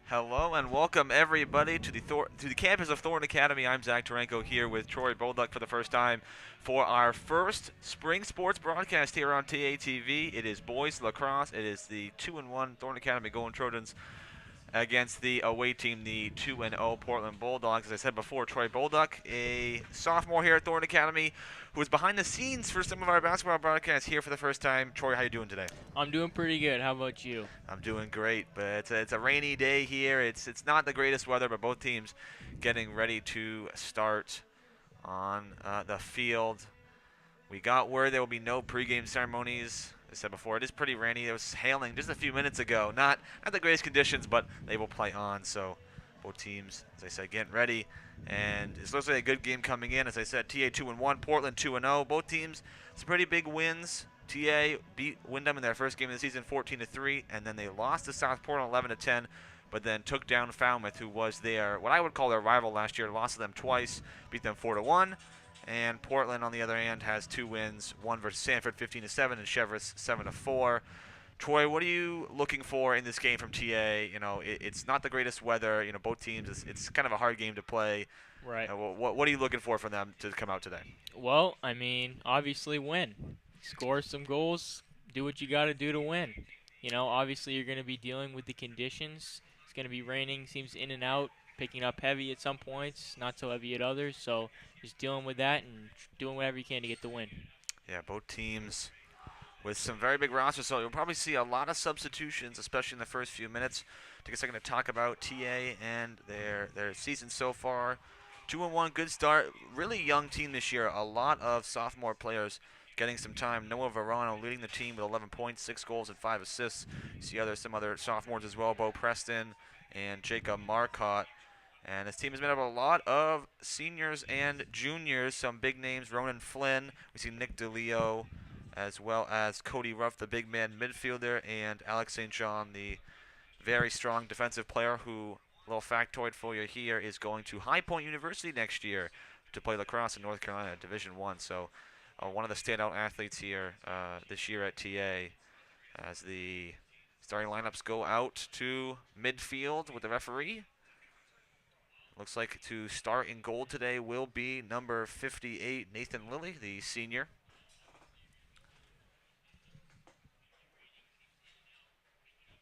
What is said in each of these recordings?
Hello and welcome everybody to the campus of Thornton Academy. I'm Zach Tarenko here with Troy Bolduck for the first time for our first spring sports broadcast here on TATV. It is boys lacrosse. It is the 2-1 Thornton Academy Golden Trojans against the away team, the 2-0 Portland Bulldogs. As I said before, Troy Bolduck, a sophomore here at Thornton Academy, who is behind the scenes for some of our basketball broadcasts here for the first time. Troy, how you doing today? I'm doing pretty good. How about you? I'm doing great, but it's a rainy day here. It's not the greatest weather, but both teams getting ready to start on the field. We got word there will be no pregame ceremonies. As I said before, it is pretty rainy. It was hailing just a few minutes ago. Not the greatest conditions, but they will play on. So both teams, as I said, getting ready. And it looks like a good game coming in. As I said, TA 2-1, Portland 2-0. Both teams, some pretty big wins. TA beat Windham in their first game of the season 14-3, and then they lost to South Portland 11-10, but then took down Falmouth, who was their, what I would call their rival last year. Lost to them twice, beat them 4-1. And Portland, on the other hand, has two wins, one versus Sanford 15-7 and Cheverus 7-4. Troy, what are you looking for in this game from TA? You know, it's not the greatest weather. You know, both teams, it's kind of a hard game to play. Right. What are you looking for from them to come out today? Well, I mean, obviously win. Score some goals, do what you got to do to win. You know, obviously you're going to be dealing with the conditions. It's going to be raining, seems in and out, picking up heavy at some points, not so heavy at others. So just dealing with that and doing whatever you can to get the win. Yeah, both teams with some very big rosters, so you'll probably see a lot of substitutions, especially in the first few minutes. Take a second to talk about TA and their season so far. 2-1, good start. Really young team this year. A lot of sophomore players getting some time. Noah Verano leading the team with 11 points, 6 goals, and 5 assists. You see some other sophomores as well, Bo Preston and Jacob Marcotte. And this team is made up of a lot of seniors and juniors, some big names, Ronan Flynn. We see Nick Deleo, as well as Cody Ruff, the big man midfielder, and Alex St. John, the very strong defensive player who, little factoid for you here, is going to High Point University next year to play lacrosse in North Carolina, Division I. So one of the standout athletes here this year at TA, as the starting lineups go out to midfield with the referee. Looks like to start in goal today will be number 58, Nathan Lilly, the senior.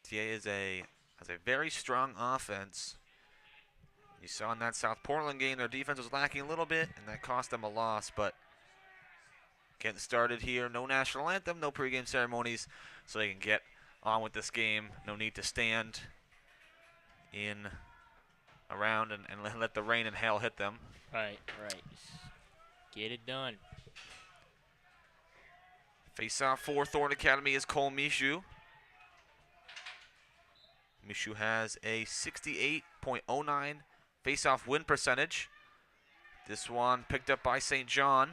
TA has a very strong offense. You saw in that South Portland game, their defense was lacking a little bit, and that cost them a loss. But getting started here, no national anthem, no pregame ceremonies, so they can get on with this game. No need to stand in around and let the rain and hail hit them. Right. Get it done. Face-off for Thornton Academy is Cole Mishu. Mishu has a 68.09 face-off win percentage. This one picked up by St. John.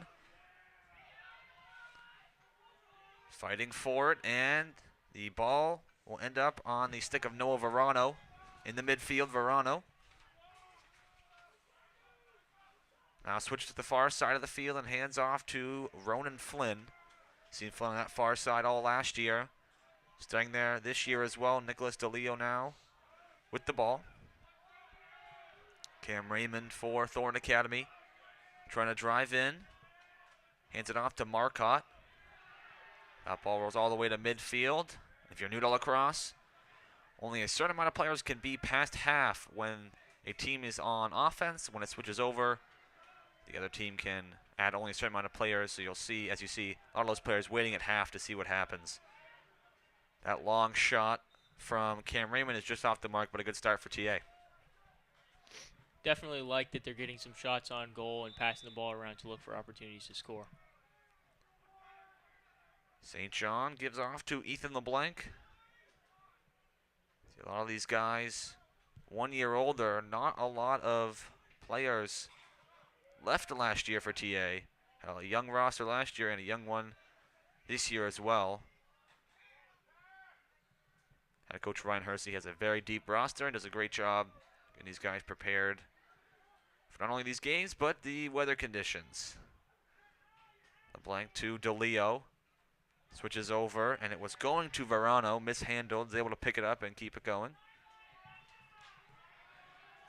Fighting for it, and the ball will end up on the stick of Noah Verano in the midfield. Verano. Now switch to the far side of the field and hands off to Ronan Flynn. Seen Flynn on that far side all last year. Staying there this year as well. Nicholas Deleo now with the ball. Cam Raymond for Thornton Academy. Trying to drive in. Hands it off to Marcotte. That ball rolls all the way to midfield. If you're new to lacrosse, only a certain amount of players can be past half when a team is on offense. When it switches over, the other team can add only a certain amount of players. So you'll see, as you see, a lot of those players waiting at half to see what happens. That long shot from Cam Raymond is just off the mark, but a good start for TA. Definitely like that they're getting some shots on goal and passing the ball around to look for opportunities to score. St. John gives off to Ethan Leblanc. See a lot of these guys 1 year older. Not a lot of players left last year for TA. Had a young roster last year and a young one this year as well. Coach Ryan Hersey has a very deep roster and does a great job getting these guys prepared for not only these games, but the weather conditions. Leblanc to Deleo. Switches over, and it was going to Verano. Mishandled. Is able to pick it up and keep it going.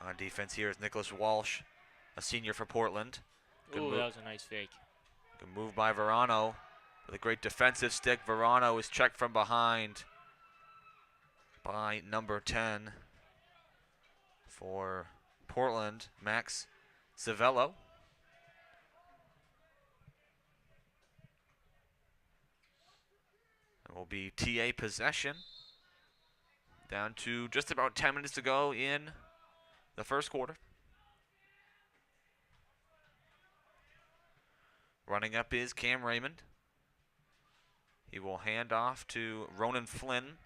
On defense here is Nicholas Walsh, a senior for Portland. Ooh, that was a nice fake. Good move by Verano. With a great defensive stick, Verano is checked from behind by number 10 for Portland, Max Civello. It will be TA possession. Down to just about 10 minutes to go in the first quarter. Running up is Cam Raymond. He will hand off to Ronan Flynn.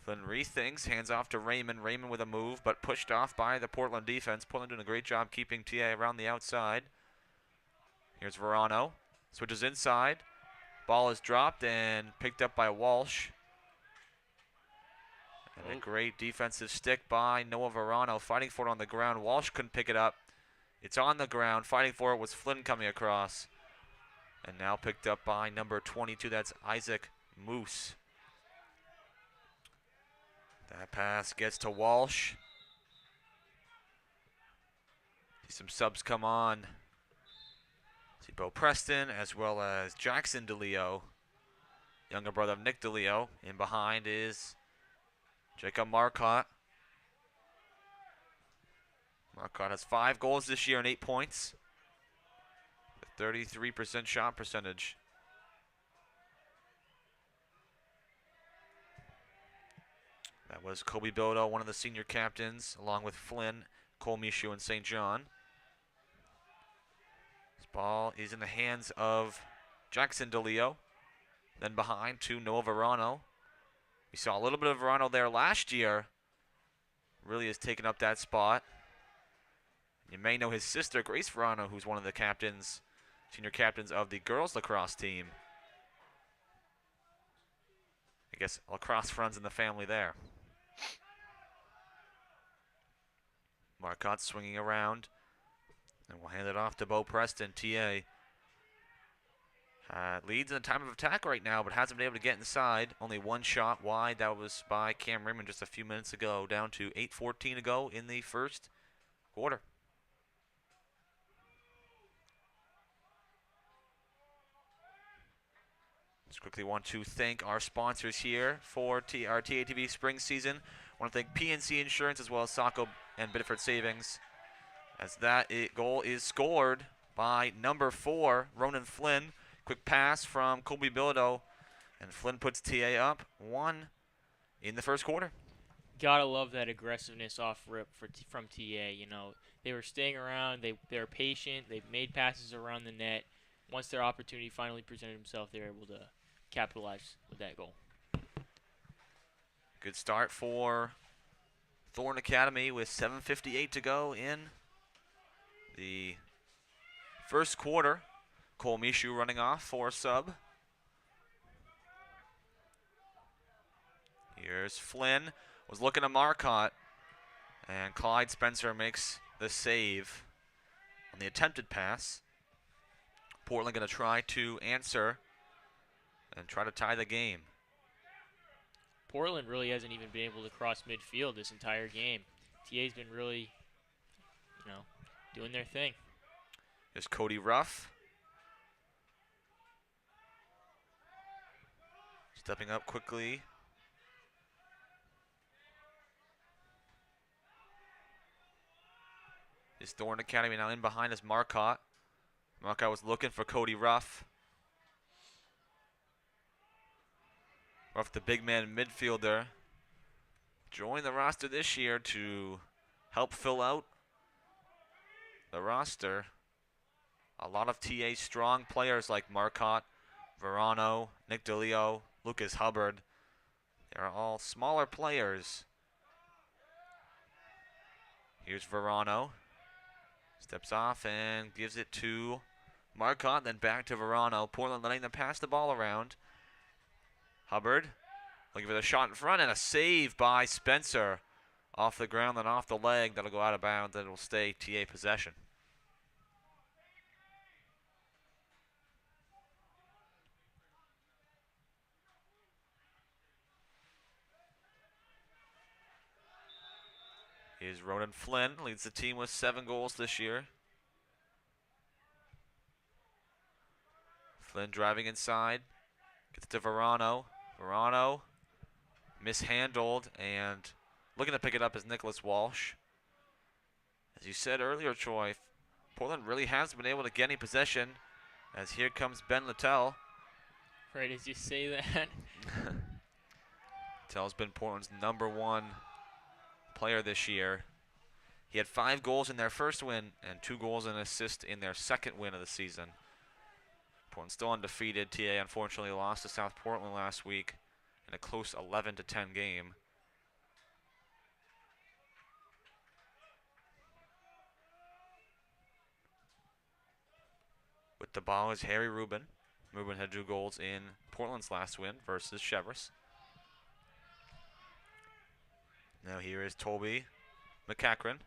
Flynn rethinks, hands off to Raymond. Raymond with a move, but pushed off by the Portland defense. Portland doing a great job keeping TA around the outside. Here's Verano. Switches inside. Ball is dropped and picked up by Walsh. And a great defensive stick by Noah Verano, fighting for it on the ground. Walsh couldn't pick it up. It's on the ground. Fighting for it was Flynn coming across. And now picked up by number 22. That's Isaac Moose. That pass gets to Walsh. See some subs come on. See Bo Preston as well as Jackson Deleo, younger brother of Nick Deleo. In behind is Jacob Marcotte. Marcotte has 5 goals this year and 8 points. A 33% shot percentage. That was Kobe Bodo, one of the senior captains, along with Flynn, Cole Michaud, and St. John. This ball is in the hands of Jackson Deleo. Then behind to Noah Verano. We saw a little bit of Verano there last year. Really has taken up that spot. You may know his sister, Grace Verano, who's one of the captains, senior captains of the girls lacrosse team. I guess lacrosse runs in the family there. Marcotte swinging around. And we'll hand it off to Bo Preston, TA. Leads in the time of attack right now, but hasn't been able to get inside. Only one shot wide. That was by Cam Raymond just a few minutes ago. Down to 8:14 to go in the first quarter. Just quickly want to thank our sponsors here for our TATV spring season. I want to thank PNC Insurance as well as Saco and Biddeford Savings. As that goal is scored by number 4, Ronan Flynn. Quick pass from Colby Bilodeau, and Flynn puts TA up 1 in the first quarter. Gotta love that aggressiveness off rip from TA. You know, they were staying around. They were patient. They made passes around the net. Once their opportunity finally presented himself, they were able to capitalize with that goal. Good start for Thorne Academy with 7:58 to go in the first quarter. Cole Michaud running off for a sub. Here's Flynn. Was looking to Marcotte. And Clyde Spencer makes the save on the attempted pass. Portland going to try to answer and try to tie the game. Portland really hasn't even been able to cross midfield this entire game. TA's been really, doing their thing. Here's Cody Ruff. Stepping up quickly. Is Thorne Academy now in behind is Marcotte. Marcotte was looking for Cody Ruff. Ruff, the big man midfielder, joined the roster this year to help fill out the roster. A lot of TA strong players like Marcotte, Verano, Nick Deleo, Lucas Hubbard. They're all smaller players. Here's Verano. Steps off and gives it to Marcotte, then back to Verano. Portland letting them pass the ball around. Hubbard Looking for the shot in front, and a save by Spencer. Off the ground, then off the leg. That'll go out of bounds, and it'll stay TA possession. Here's Ronan Flynn, leads the team with 7 goals this year. Flynn driving inside, gets to Verano. Verano mishandled, and looking to pick it up is Nicholas Walsh. As you said earlier, Troy, Portland really hasn't been able to get any possession, as here comes Ben Littell. Right as you say that. Littell's been Portland's #1 player this year. He had 5 goals in their first win and 2 goals and an assist in their second win of the season. Portland still undefeated. TA unfortunately lost to South Portland last week in a close 11-10 game. With the ball is Harry Rubin. Rubin had 2 goals in Portland's last win versus Chevrolet. Now here is Toby McCachran.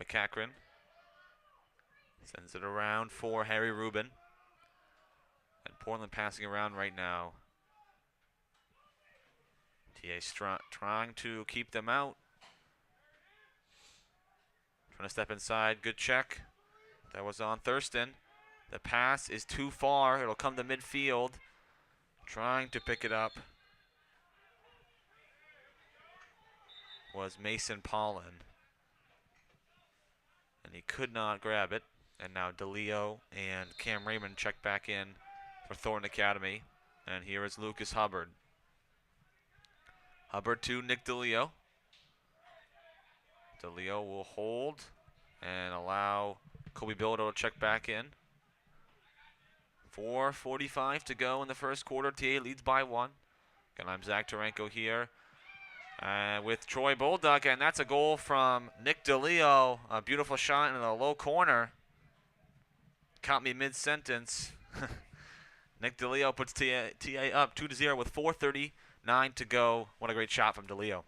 McCachran sends it around for Harry Rubin. And Portland passing around right now. TA trying to keep them out. Trying to step inside. Good check. That was on Thurston. The pass is too far. It'll come to midfield. Trying to pick it up was Mason Pollan. And he could not grab it. And now Deleo and Cam Raymond check back in for Thornton Academy. And here is Lucas Hubbard. Hubbard to Nick Deleo. Deleo will hold and allow Kobe Bilodeau to check back in. 4:45 to go in the first quarter. TA leads by 1. And I'm Zach Tarenko here with Troy Bolduc, and that's a goal from Nick Deleo. A beautiful shot in the low corner. Caught me mid-sentence. Nick Deleo puts TA up 2-0 with 4:39 to go. What a great shot from Deleo.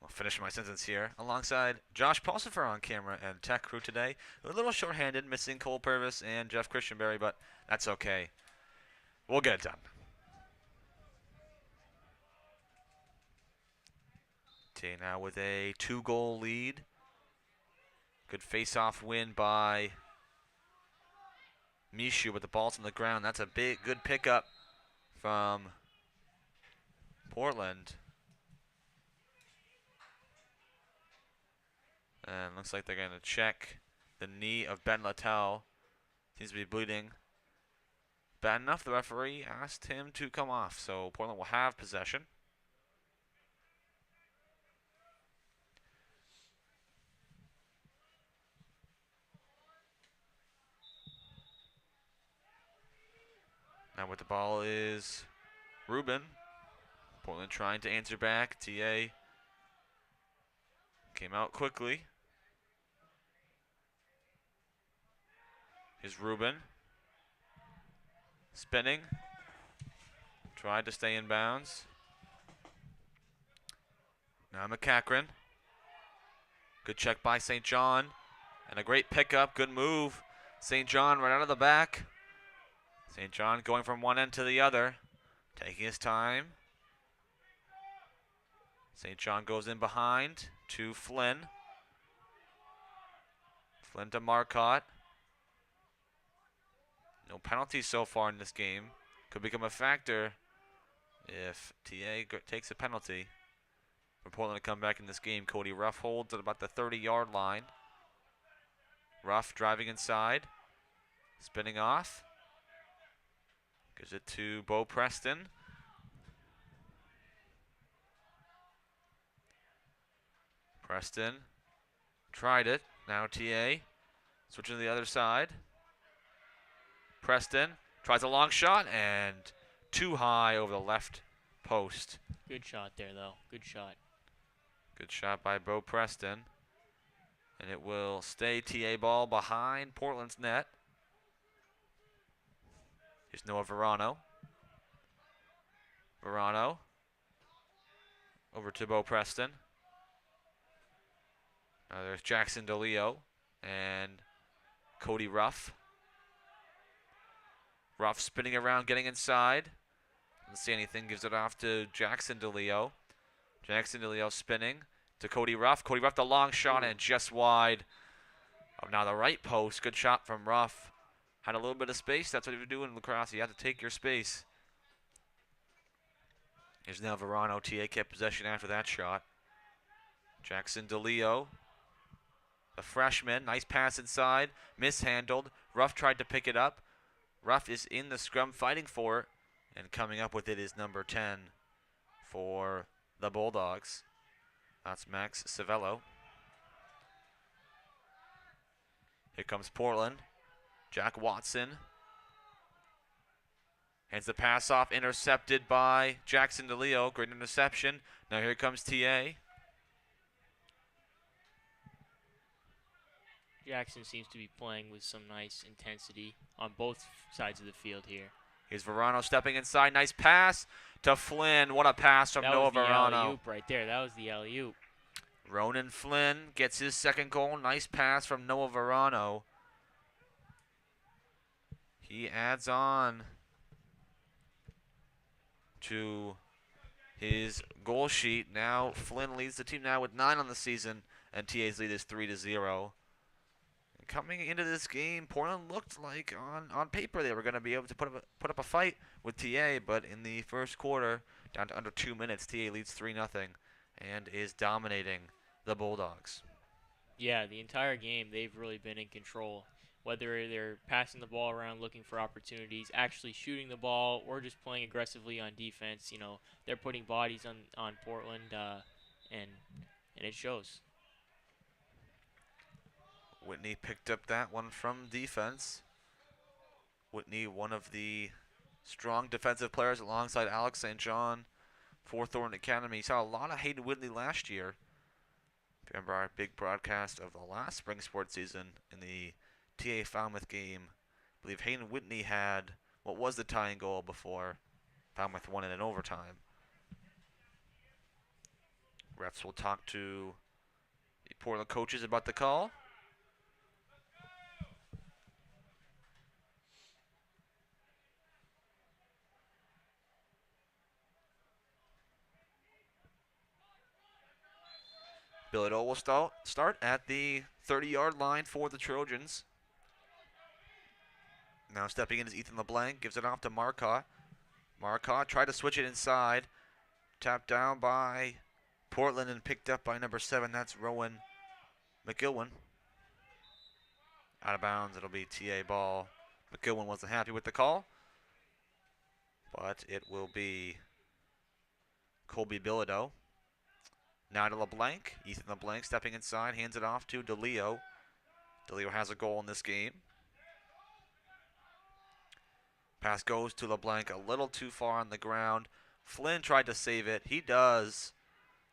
I'll finish my sentence here. Alongside Josh Pulsifer on camera and tech crew today. A little short-handed, missing Cole Purvis and Jeff Christianberry, but that's okay. We'll get it done. TA now with a 2-goal lead. Good face-off win by Mishu, but the ball's on the ground. That's a good pickup from Portland. And looks like they're going to check the knee of Ben Littell. Seems to be bleeding bad enough. The referee asked him to come off, so Portland will have possession. Now with the ball is Rubin. Portland trying to answer back. TA came out quickly. Here's Rubin. Spinning. Tried to stay in bounds. Now McCachran. Good check by St. John. And a great pickup. Good move. St. John right out of the back. St. John going from one end to the other. Taking his time. St. John goes in behind to Flynn. Flynn to Marcotte. No penalties so far in this game. Could become a factor if TA takes a penalty for Portland to come back in this game. Cody Ruff holds at about the 30-yard line. Ruff driving inside. Spinning off. Gives it to Bo Preston. Preston tried it. Now TA switching to the other side. Preston tries a long shot and too high over the left post. Good shot there, though. Good shot. Good shot by Bo Preston. And it will stay TA ball behind Portland's net. Here's Noah Verano. Verano. Over to Bo Preston. Now there's Jackson Deleo and Cody Ruff. Ruff spinning around, getting inside. Doesn't see anything, gives it off to Jackson Deleo. Jackson Deleo spinning to Cody Ruff. Cody Ruff, the long shot, and just wide. Oh, now the right post. Good shot from Ruff. Had a little bit of space. That's what you do in lacrosse. You have to take your space. Here's now Verano. TA kept possession after that shot. Jackson Deleo, the freshman. Nice pass inside. Mishandled. Ruff tried to pick it up. Ruff is in the scrum fighting for it. And coming up with it is number 10 for the Bulldogs. That's Max Civello. Here comes Portland. Jack Watson hands the pass off, intercepted by Jackson Deleo. Great interception. Now here comes TA. Jackson seems to be playing with some nice intensity on both sides of the field here. Here's Verano stepping inside. Nice pass to Flynn. What a pass from Noah Verano. That was the alley-oop right there. That was the alley-oop. Ronan Flynn gets his second goal. Nice pass from Noah Verano. He adds on to his goal sheet. Now Flynn leads the team now with 9 on the season, and TA's lead is 3-0. Coming into this game, Portland looked like on paper they were going to be able to put up a fight with TA, but in the first quarter, down to under 2 minutes, TA leads 3-0 and is dominating the Bulldogs. Yeah, the entire game they've really been in control. Whether they're passing the ball around looking for opportunities, actually shooting the ball, or just playing aggressively on defense, they're putting bodies on Portland, and it shows. Whitney picked up that one from defense. Whitney, one of the strong defensive players alongside Alex St. John for Thornton Academy. You saw a lot of Hayden Whitney last year. Remember our big broadcast of the last spring sports season in the TA Falmouth game. I believe Hayden Whitney had what was the tying goal before Falmouth won it in overtime. Refs will talk to the Portland coaches about the call. Deleo will start at the 30-yard line for the Trojans. Now stepping in is Ethan Leblanc. Gives it off to Marcotte. Marcotte tried to switch it inside. Tapped down by Portland and picked up by number 7. That's Rowan McGilwan. Out of bounds. It'll be TA ball. McGilwan wasn't happy with the call, but it will be Colby Bilodeau. Now to LeBlanc. Ethan LeBlanc stepping inside, hands it off to Deleo. Deleo has a goal in this game. Pass goes to LeBlanc a little too far on the ground. Flynn tried to save it. He does.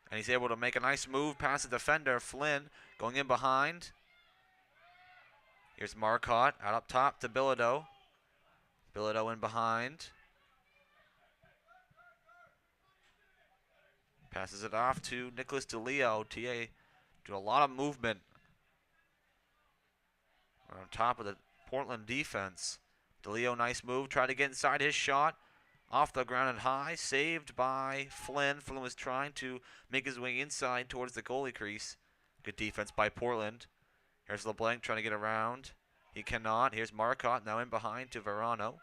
And he's able to make a nice move past the defender. Flynn going in behind. Here's Marcotte out up top to Bilodeau. Bilodeau in behind. Passes it off to Nicholas Deleo. TA doing a lot of movement on top of the Portland defense. Deleo, nice move. Tried to get inside his shot. Off the ground and high. Saved by Flynn. Flynn was trying to make his way inside towards the goalie crease. Good defense by Portland. Here's LeBlanc trying to get around. He cannot. Here's Marcotte now in behind to Verano.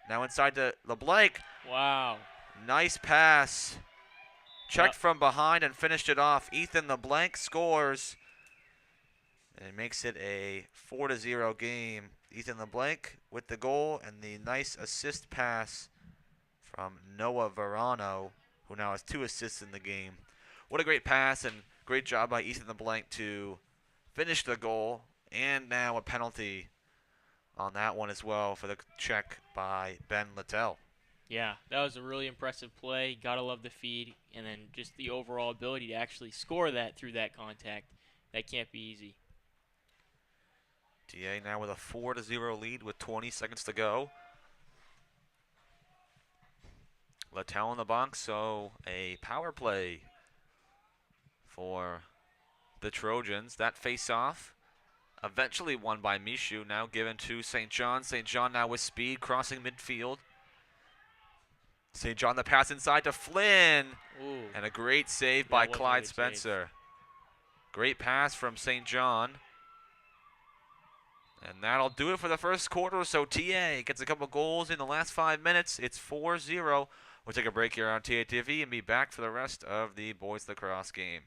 Now inside to LeBlanc. Wow. Nice pass. Checked from behind and finished it off. Ethan LeBlanc scores. And it makes it a 4-0 game. Ethan LeBlanc with the goal and the nice assist pass from Noah Verano, who now has 2 assists in the game. What a great pass and great job by Ethan LeBlanc to finish the goal. And now a penalty on that one as well for the check by Ben Littell. Yeah, that was a really impressive play. Gotta love the feed, and then just the overall ability to actually score that through that contact. That can't be easy. TA now with a 4-0 lead with 20 seconds to go. Littell in the box, so a power play for the Trojans. That face-off eventually won by Mishu, now given to St. John. St. John now with speed, crossing midfield. St. John the pass inside to Flynn. Ooh, And a great save that by was a Clyde good Spencer. Great pass from St. John. And that'll do it for the first quarter. So TA gets a couple goals in the last 5 minutes. It's 4-0. We'll take a break here on TA TV and be back for the rest of the boys lacrosse game.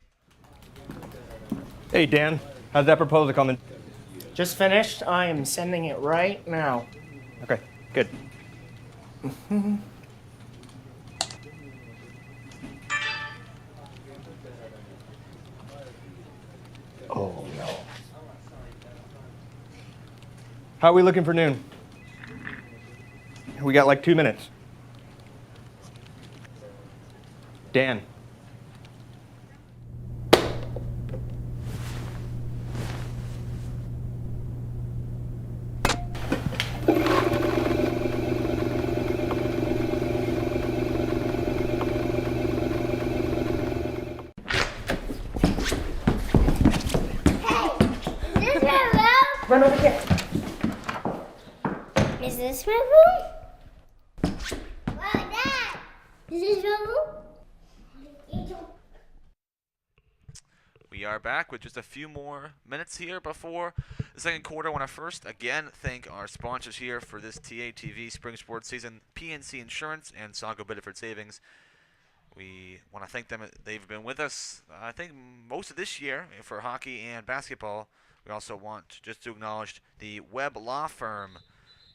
Hey, Dan, how's that proposal coming? Just finished. I am sending it right now. Okay, good. Oh, no. How are we looking for noon? We got like 2 minutes. Dan. Run over here. Is this my room? Wow, Dad! Is this your room? We are back with just a few more minutes here before the second quarter. I want to first again thank our sponsors here for this TA TV spring sports season, PNC Insurance and Sago Biddeford Savings. We want to thank them. They've been with us, I think, most of this year for hockey and basketball. We also want just to acknowledge the Webb Law Firm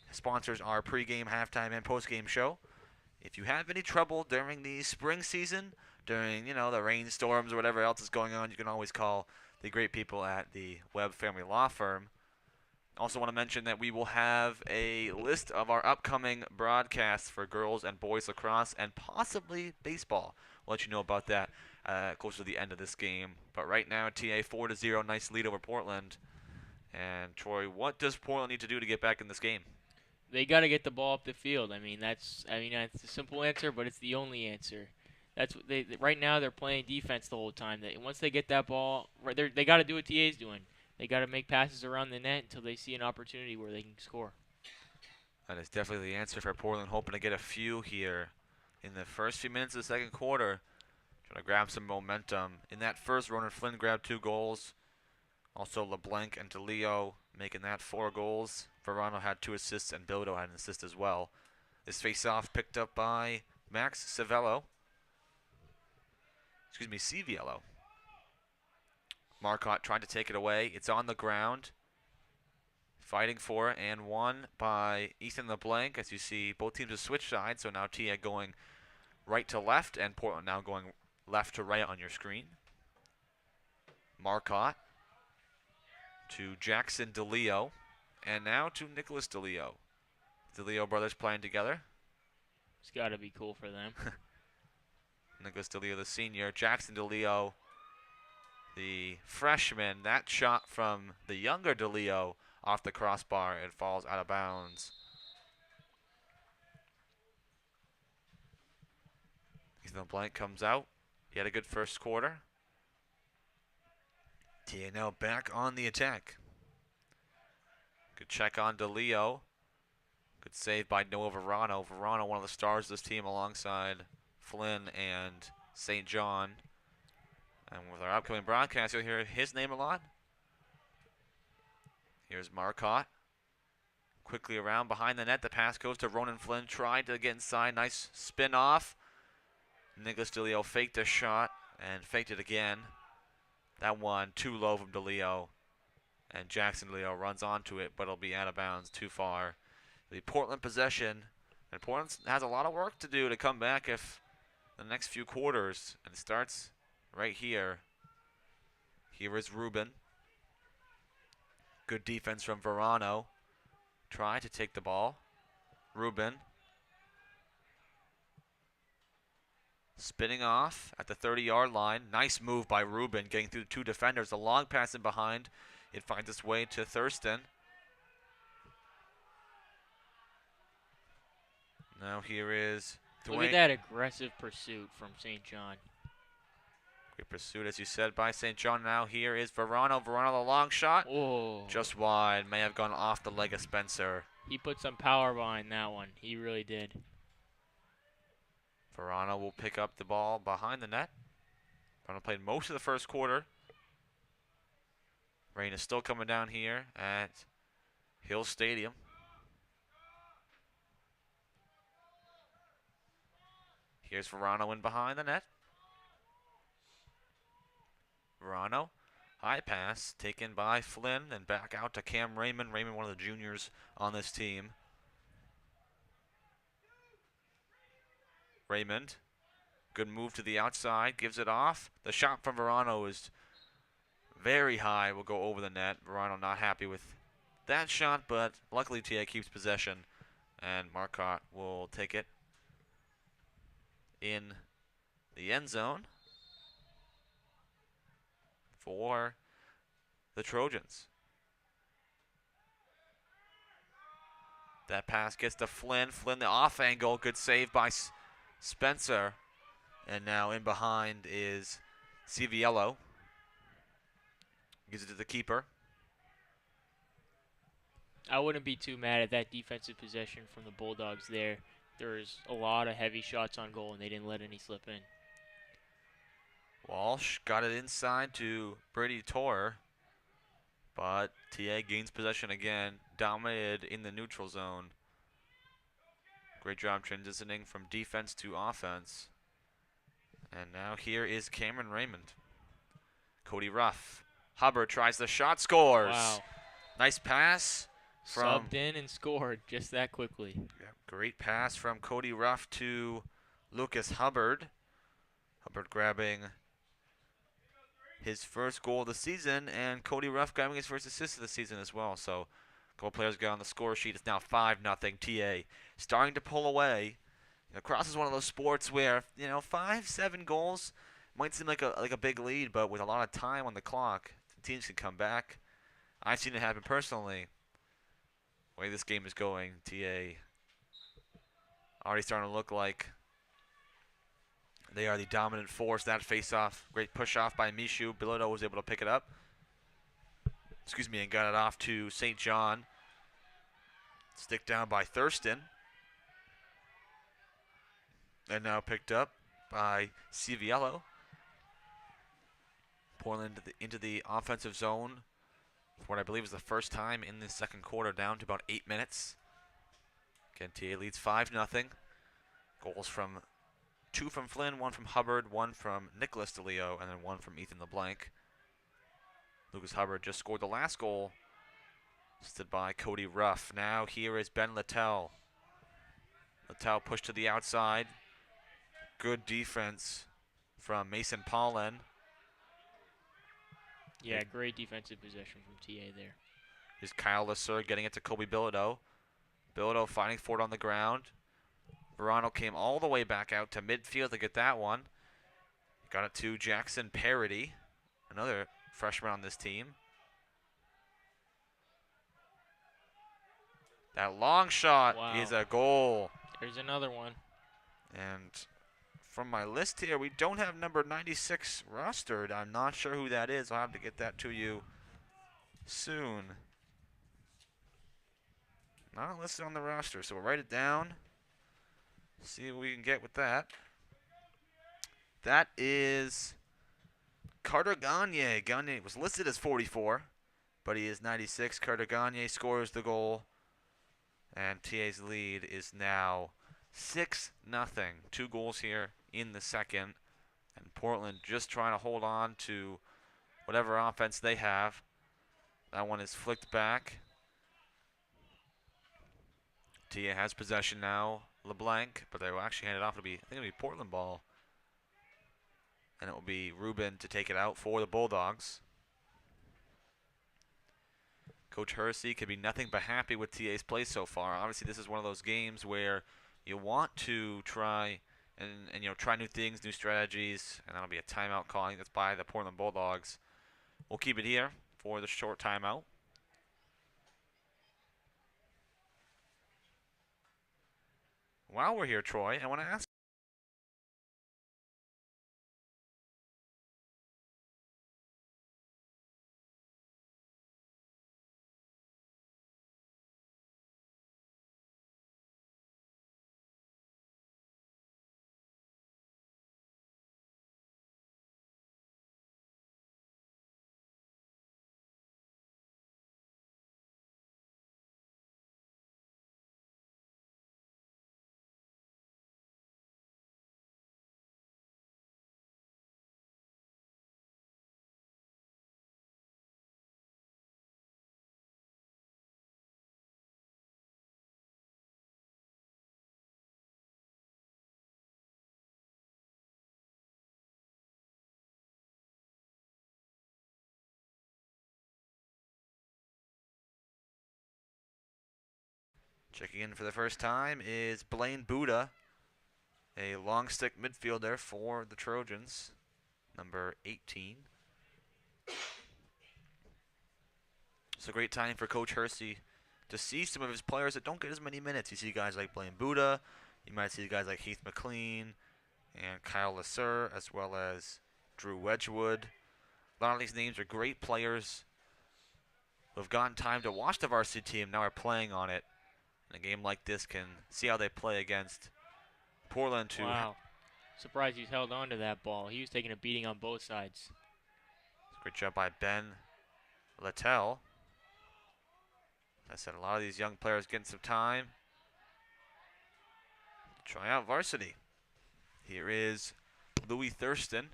sponsors our pregame, halftime, and postgame show. If you have any trouble during the spring season, during the rainstorms or whatever else is going on, you can always call the great people at the Webb Family Law Firm. Also want to mention that we will have a list of our upcoming broadcasts for girls and boys lacrosse and possibly baseball. We'll let you know about that closer to the end of this game. But right now, TA 4-0, nice lead over Portland. And Troy, what does Portland need to do to get back in this game? They got to get the ball up the field. That's a simple answer, but it's the only answer. That's what right now they're playing defense the whole time. Once they get that ball, they got to do what TA's doing. They got to make passes around the net until they see an opportunity where they can score. That is definitely the answer for Portland, hoping to get a few here in the first few minutes of the second quarter. Trying to grab some momentum. In that first, Ronan Flynn grabbed 2 goals. Also, Leblanc and Deleo making that 4 goals. Verano had 2 assists, and Bildo had an assist as well. This face-off picked up by Max Civello. Civiello. Marcotte trying to take it away. It's on the ground. Fighting for it, and won by Ethan LeBlanc. As you see, both teams have switched sides, so now Tia going right to left, and Portland now going left to right on your screen. Marcotte to Jackson Deleo, and now to Nicholas Deleo. Deleo brothers playing together. It's got to be cool for them. Nicholas Deleo, the senior. Jackson Deleo, the freshman. That shot from the younger Deleo off the crossbar. It falls out of bounds. Ethan LeBlanc comes out. He had a good first quarter. TA now back on the attack. Good check on Deleo. Good save by Noah Verano. Verano, one of the stars of this team alongside Flynn and St. John. And with our upcoming broadcast, you'll hear his name a lot. Here's Marcotte. Quickly around behind the net. The pass goes to Ronan Flynn. Tried to get inside. Nice spin off. Nicholas Deleo faked a shot and faked it again. That one too low from Deleo. And Jackson Deleo runs onto it, but it'll be out of bounds too far. The Portland possession. And Portland has a lot of work to do to come back if the next few quarters. And it starts right here. Here is Ruben. Good defense from Verano. Try to take the ball. Ruben. Spinning off at the 30-yard line. Nice move by Ruben, getting through 2 defenders. A long pass in behind. It finds its way to Thurston. Now here is Look at that aggressive pursuit from St. John. Great pursuit, as you said, by St. John. Now here is Verano. Verano, the long shot. Oh. Just wide. May have gone off the leg of Spencer. He put some power behind that one. He really did. Verano will pick up the ball behind the net. Verano played most of the first quarter. Rain is still coming down here at Hill Stadium. Here's Verano in behind the net. Verano, high pass taken by Flynn and back out to Cam Raymond. Raymond, one of the juniors on this team. Raymond, good move to the outside, gives it off. The shot from Verano is very high, will go over the net. Verano not happy with that shot, but luckily TA keeps possession, and Marcotte will take it in the end zone for the Trojans. That pass gets to Flynn. Flynn, the off angle, good save by Spencer. And now in behind is Civiello. Gives it to the keeper. I wouldn't be too mad at that defensive possession from the Bulldogs there. There's a lot of heavy shots on goal, and they didn't let any slip in. Walsh got it inside to Brady Torr, but TA gains possession again, dominated in the neutral zone. Great job transitioning from defense to offense. And now here is Cameron Raymond. Cody Ruff. Hubbard tries the shot, scores. Wow. Nice pass. Subbed in and scored just that quickly. Yeah, great pass from Cody Ruff to Lucas Hubbard. Hubbard grabbing his first goal of the season, and Cody Ruff grabbing his first assist of the season as well. So a couple players got on the score sheet. It's now 5-0 TA. Starting to pull away. Lacrosse is one of those sports where, 5-7 goals might seem like a big lead, but with a lot of time on the clock, teams can come back. I've seen it happen personally. The way this game is going, TA already starting to look like they are the dominant force. That face-off, great push-off by Mishu. Bilodeau was able to pick it up. And got it off to St. John. Stick down by Thurston. And now picked up by Civiello. Portland into the offensive zone for what I believe is the first time in the second quarter, down to about 8 minutes. Again, TA leads 5-0. Goals from 2 from Flynn, 1 from Hubbard, 1 from Nicholas Deleo, and then 1 from Ethan Leblanc. Lucas Hubbard just scored the last goal, assisted by Cody Ruff. Now here is Ben Littell. Littell pushed to the outside. Good defense from Mason Paulin. Yeah, great defensive possession from TA there. Here's Kyle Lasser getting it to Kobe Bilodeau. Bilodeau fighting for it on the ground. Verano came all the way back out to midfield to get that one. Got it to Jackson Parody, another freshman on this team. That long shot is a goal. There's another one. And from my list here, we don't have number 96 rostered. I'm not sure who that is. I'll have to get that to you soon. Not listed on the roster, so we'll write it down. See what we can get with that. That is Carter Gagne. Gagne was listed as 44, but he is 96. Carter Gagne scores the goal, and TA's lead is now 6-0. 2 goals here in the second, and Portland just trying to hold on to whatever offense they have. That one is flicked back. TA has possession now. LeBlanc, but they will actually hand it off. I think it'll be Portland ball. And it will be Ruben to take it out for the Bulldogs. Coach Hersey could be nothing but happy with TA's play so far. Obviously, this is one of those games where you want to try and try new things, new strategies, and that'll be a timeout calling that's by the Portland Bulldogs. We'll keep it here for the short timeout. While we're here, Troy, I want to ask Checking in for the first time is Blaine Buddha, a long stick midfielder for the Trojans, number 18. It's a great time for Coach Hersey to see some of his players that don't get as many minutes. You see guys like Blaine Buddha, you might see guys like Heath McLean and Kyle Lasser, as well as Drew Wedgwood. A lot of these names are great players who have gotten time to watch the varsity team, now are playing on it. In a game like this can see how they play against Portland too. Wow. Surprised he's held on to that ball. He was taking a beating on both sides. Great job by Ben Littell. As I said, a lot of these young players getting some time to try out varsity. Here is Louis Thurston.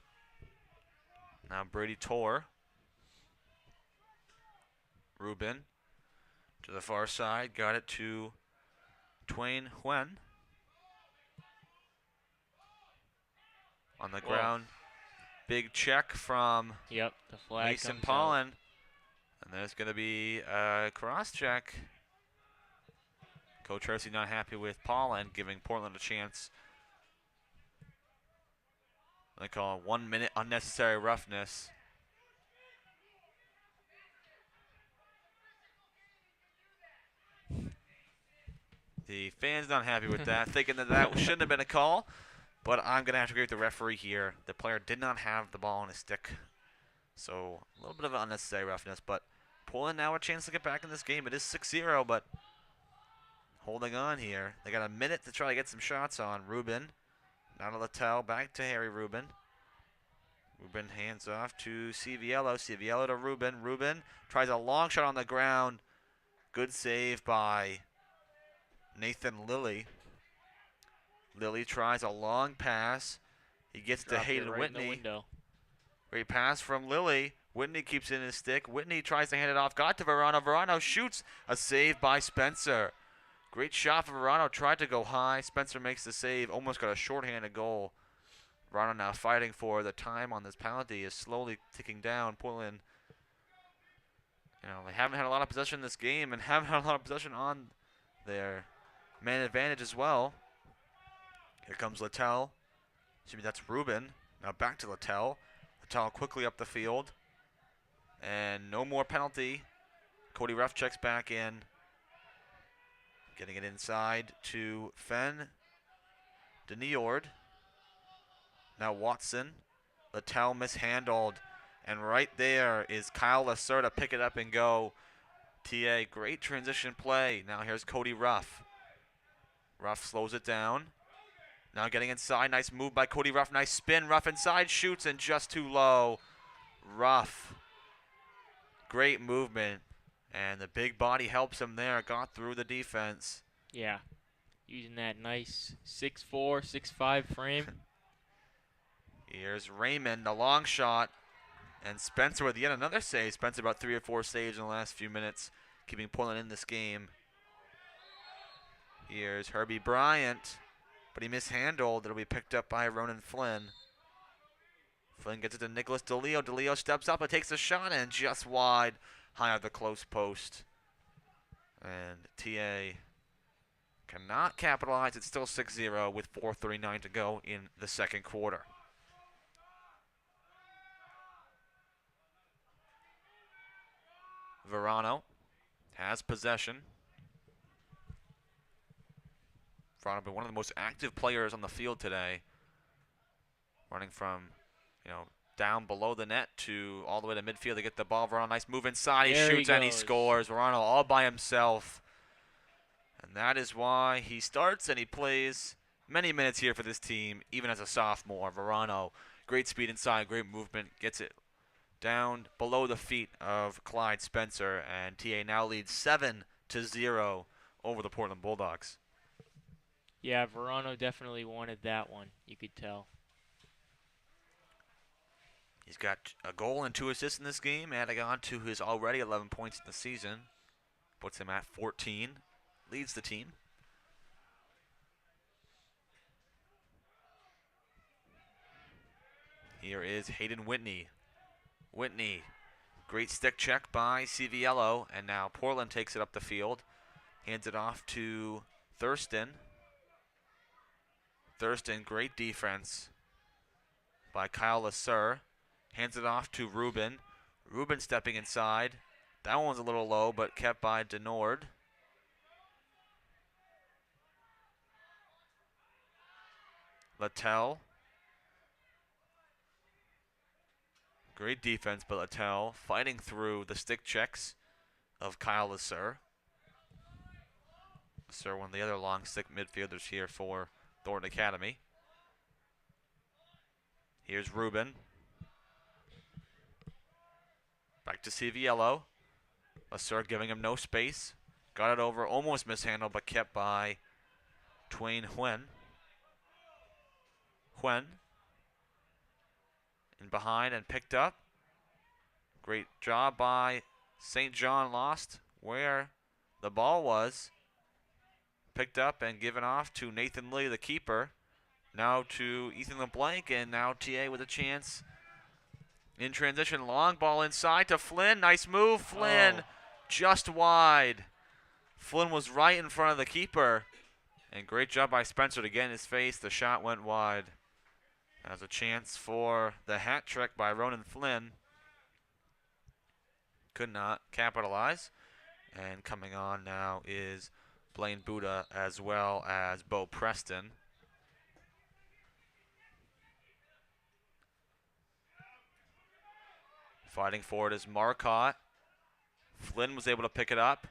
Now Brady Torr. Rubin to the far side. Got it to Twain Huen. On the ground. Big check from Yep, the flag Mason comes out. Pollen. And there's going to be a cross check. Coach Hersey not happy with Pollen, giving Portland a chance. They call it 1 minute unnecessary roughness. The fans not happy with that, thinking that shouldn't have been a call. But I'm going to have to agree with the referee here. The player did not have the ball on his stick. So a little bit of an unnecessary roughness. But Portland now a chance to get back in this game. It is 6-0, but holding on here. They got a minute to try to get some shots on. Rubin, now to Littell, back to Harry Rubin. Rubin hands off to Civiello. Civiello to Rubin. Rubin tries a long shot on the ground. Good save by Nathan Lilly. Lilly tries a long pass. He gets to Dropped it Hayden right in the Whitney. window. Great pass from Lilly. Whitney keeps it in his stick. Whitney tries to hand it off. Got to Verano. Verano shoots. A save by Spencer. Great shot for Verano. Tried to go high. Spencer makes the save. Almost got a shorthanded goal. Verano now fighting for the time on this penalty is slowly ticking down. Portland, they haven't had a lot of possession in this game and haven't had a lot of possession on their man advantage as well. Here comes Littell. Excuse me, that's Rubin. Now back to Littell. Littell quickly up the field. And no more penalty. Cody Ruff checks back in. Getting it inside to Fenn Deniord. Now Watson. Littell mishandled. And right there is Kyle Lasser to pick it up and go. TA, great transition play. Now here's Cody Ruff. Ruff slows it down. Now getting inside. Nice move by Cody Ruff. Nice spin. Ruff inside. Shoots and just too low. Ruff. Great movement. And the big body helps him there. Got through the defense. Yeah. Using that nice 6'4", 6'5" frame. Here's Raymond. A long shot. And Spencer with yet another save. Spencer about 3 or 4 saves in the last few minutes. Keeping Portland in this game. Here's Herbie Bryant. But he mishandled. It'll be picked up by Ronan Flynn. Flynn gets it to Nicholas Deleo. Deleo steps up and takes a shot and just wide. High of the close post. And TA cannot capitalize. It's still 6-0 with 4:39 to go in the second quarter. Verano has possession. Verano been one of the most active players on the field today. Running from, down below the net to all the way to midfield to get the ball. Verano, nice move inside. He There he shoots and he goes. scores. Verano all by himself. And that is why he starts and he plays many minutes here for this team, even as a sophomore. Verano, great speed inside, great movement, gets it down below the feet of Clyde Spencer, and TA now leads 7-0 over the Portland Bulldogs. Yeah, Verano definitely wanted that one. You could tell. He's got a goal and 2 assists in this game, adding on to his already 11 points in the season. Puts him at 14, leads the team. Here is Hayden Whitney. Whitney, great stick check by Civiello, and now Portland takes it up the field. Hands it off to Thurston. Thurston, great defense by Kyle Lasser. Hands it off to Ruben. Ruben stepping inside. That one's a little low, but kept by Denord. Littell. Great defense, but Littell fighting through the stick checks of Kyle Lasser. Lasser, one of the other long stick midfielders here for Thornton Academy. Here's Ruben. Back to Civiello. Lasser giving him no space. Got it over, almost mishandled, but kept by Twain Huen. Huen. In behind and picked up. Great job by St. John. Lost where the ball was. Picked up and given off to Nathan Lilly, the keeper. Now to Ethan Leblanc, and now TA with a chance. In transition, long ball inside to Flynn. Nice move, Flynn. Just wide. Flynn was right in front of the keeper. And great job by Spencer to get in his face. The shot went wide. As a chance for the hat trick by Ronan Flynn. Could not capitalize. And coming on now is Blaine Buddha as well as Bo Preston. Fighting for it is Marcotte. Flynn was able to pick it up.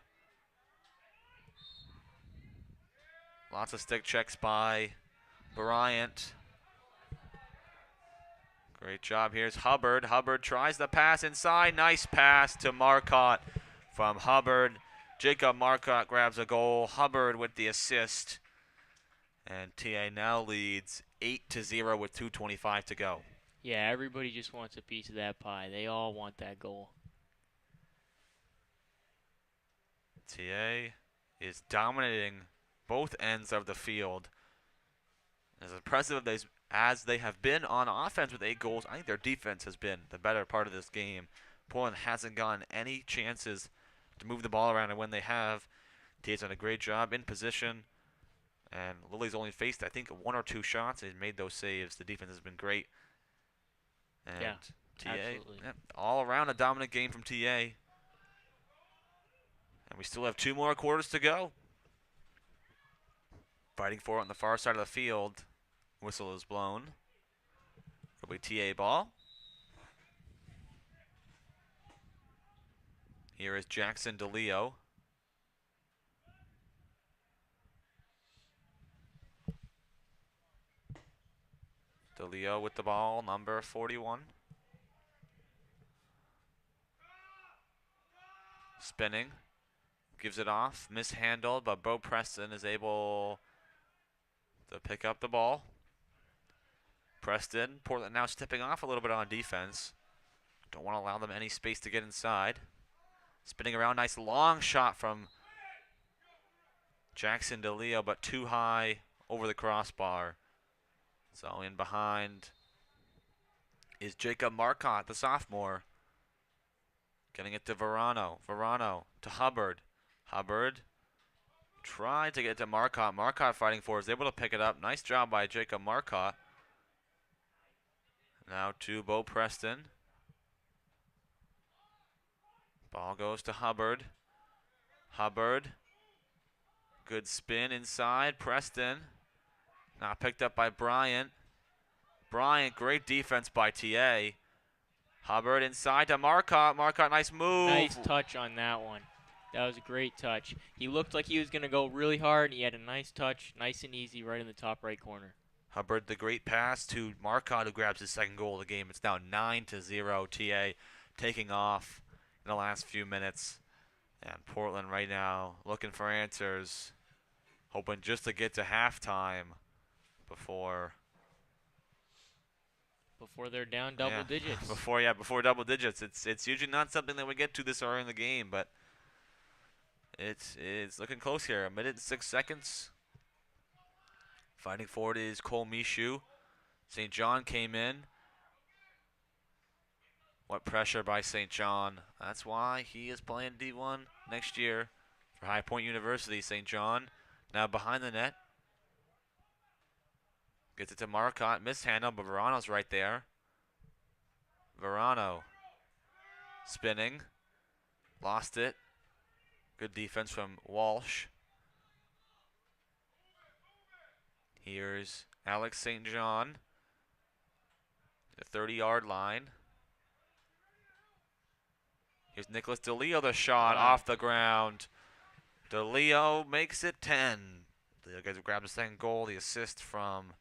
Lots of stick checks by Bryant. Great job. Here's Hubbard. Hubbard tries the pass inside. Nice pass to Marcotte from Hubbard. Jacob Marcotte grabs a goal. Hubbard with the assist. And TA now leads 8-0 with 2:25 to go. Yeah, everybody just wants a piece of that pie. They all want that goal. TA is dominating both ends of the field. As impressive as they have been on offense with 8 goals, I think their defense has been the better part of this game. Portland hasn't gotten any chances to move the ball around, and when they have, TA's done a great job in position. And Lilly's only faced, I think, 1 or 2 shots. He's made those saves. The defense has been great. And Yeah, TA, absolutely. all around a dominant game from TA. And we still have 2 more quarters to go. Fighting for it on the far side of the field. Whistle is blown. It'll be TA ball. Here is Jackson Deleo. Deleo with the ball, number 41. Spinning. Gives it off. Mishandled, but Bo Preston is able to pick up the ball. Preston, Portland now stepping off a little bit on defense. Don't want to allow them any space to get inside. Spinning around, nice long shot from Jackson Deleo, but too high over the crossbar. So in behind is Jacob Marcotte, the sophomore. Getting it to Verano. Verano to Hubbard. Hubbard tried to get it to Marcotte. Marcotte fighting for it, is able to pick it up. Nice job by Jacob Marcotte. Now to Bo Preston. Ball goes to Hubbard. Hubbard. Good spin inside. Preston. Now picked up by Bryant. Bryant, great defense by TA. Hubbard inside to Marcotte. Marcotte, nice move. Nice touch on that one. That was a great touch. He looked like he was going to go really hard, and he had a nice touch, nice and easy, right in the top right corner. Hubbard, the great pass to Marcotte, who grabs his second goal of the game. It's now 9-0. TA taking off in the last few minutes. And Portland right now looking for answers, hoping just to get to halftime before they're down double digits. Before double digits. It's usually not something that we get to this early in the game, but it's looking close here. 1 minute and 6 seconds. Fighting for it is Cole Michoud. St. John came in. What pressure by St. John. That's why he is playing D1 next year for High Point University. St. John now behind the net. Gets it to Marcotte. Mishandle, but Verano's right there. Verano spinning. Lost it. Good defense from Walsh. Here's Alex St. John. The 30-yard line. Here's Nicholas Deleo, the shot off the ground. Deleo makes it 10. The guys grab the second goal, the assist from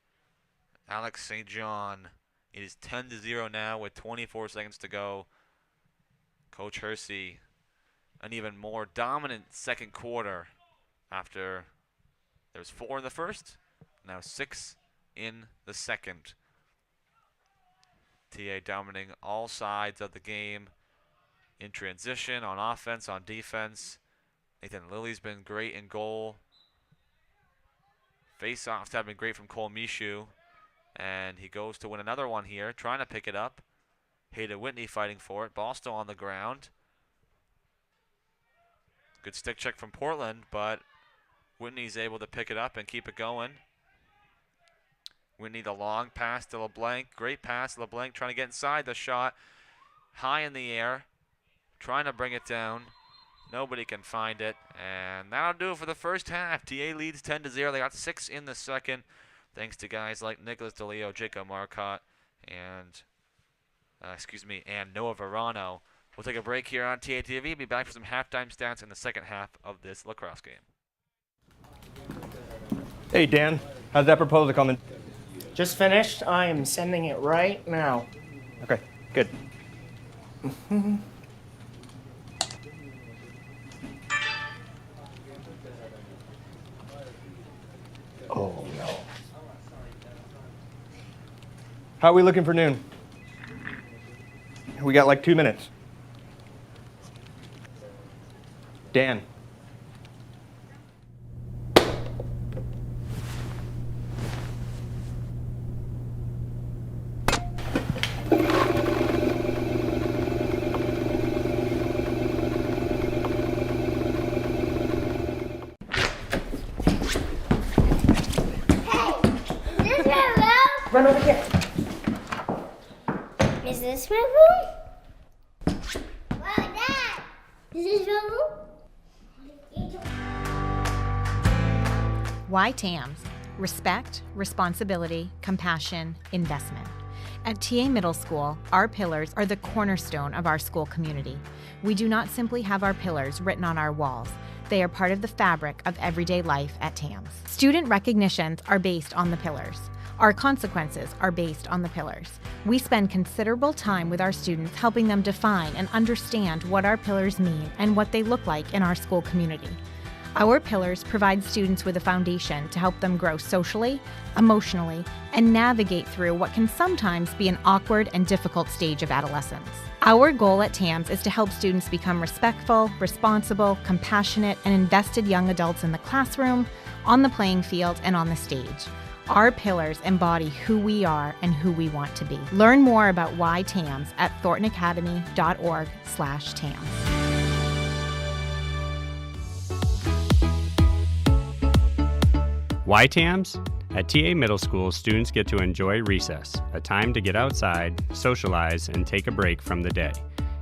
Alex St. John. It is 10-0 now with 24 seconds to go. Coach Hersey, an even more dominant second quarter after there was 4 in the first, now 6 in the second. TA dominating all sides of the game in transition, on offense, on defense. Nathan Lilly's been great in goal. Face-offs have been great from Cole Mishu. And he goes to win another one here, trying to pick it up. Hayden Whitney fighting for it. Ball still on the ground. Good stick check from Portland, but Whitney's able to pick it up and keep it going. Whitney, the long pass to Leblanc. Great pass. Leblanc trying to get inside the shot. High in the air. Trying to bring it down. Nobody can find it. And that'll do it for the first half. TA leads 10-0. They got 6 in the second. Thanks to guys like Nicholas Deleo, Jacob Marcotte, and Noah Verano. We'll take a break here on TATV. Be back for some halftime stats in the second half of this lacrosse game. Hey, Dan. How's that proposal coming? Just finished. I am sending it right now. Okay, good. Oh, no. How are we looking for noon? We got like 2 minutes. Dan. Run over here. Is this my room? Wow, Dad! Is this your room? Why TAMS? Respect, responsibility, compassion, investment. At TA Middle School, our pillars are the cornerstone of our school community. We do not simply have our pillars written on our walls. They are part of the fabric of everyday life at TAMS. Student recognitions are based on the pillars. Our consequences are based on the pillars. We spend considerable time with our students helping them define and understand what our pillars mean and what they look like in our school community. Our pillars provide students with a foundation to help them grow socially, emotionally, and navigate through what can sometimes be an awkward and difficult stage of adolescence. Our goal at TAMS is to help students become respectful, responsible, compassionate, and invested young adults in the classroom, on the playing field, and on the stage. Our pillars embody who we are and who we want to be. Learn more about why TAMS at thorntonacademy.org/TAMS. Why TAMS? At TA Middle School, students get to enjoy recess, a time to get outside, socialize, and take a break from the day.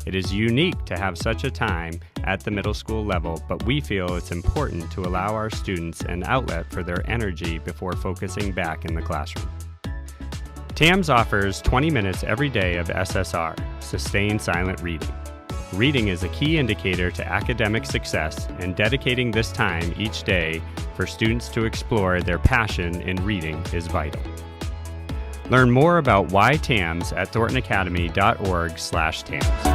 It is unique to have such a time at the middle school level, but we feel it's important to allow our students an outlet for their energy before focusing back in the classroom. TAMS offers 20 minutes every day of SSR, Sustained Silent Reading. Reading is a key indicator to academic success, and dedicating this time each day for students to explore their passion in reading is vital. Learn more about why TAMS at thorntonacademy.org/TAMS.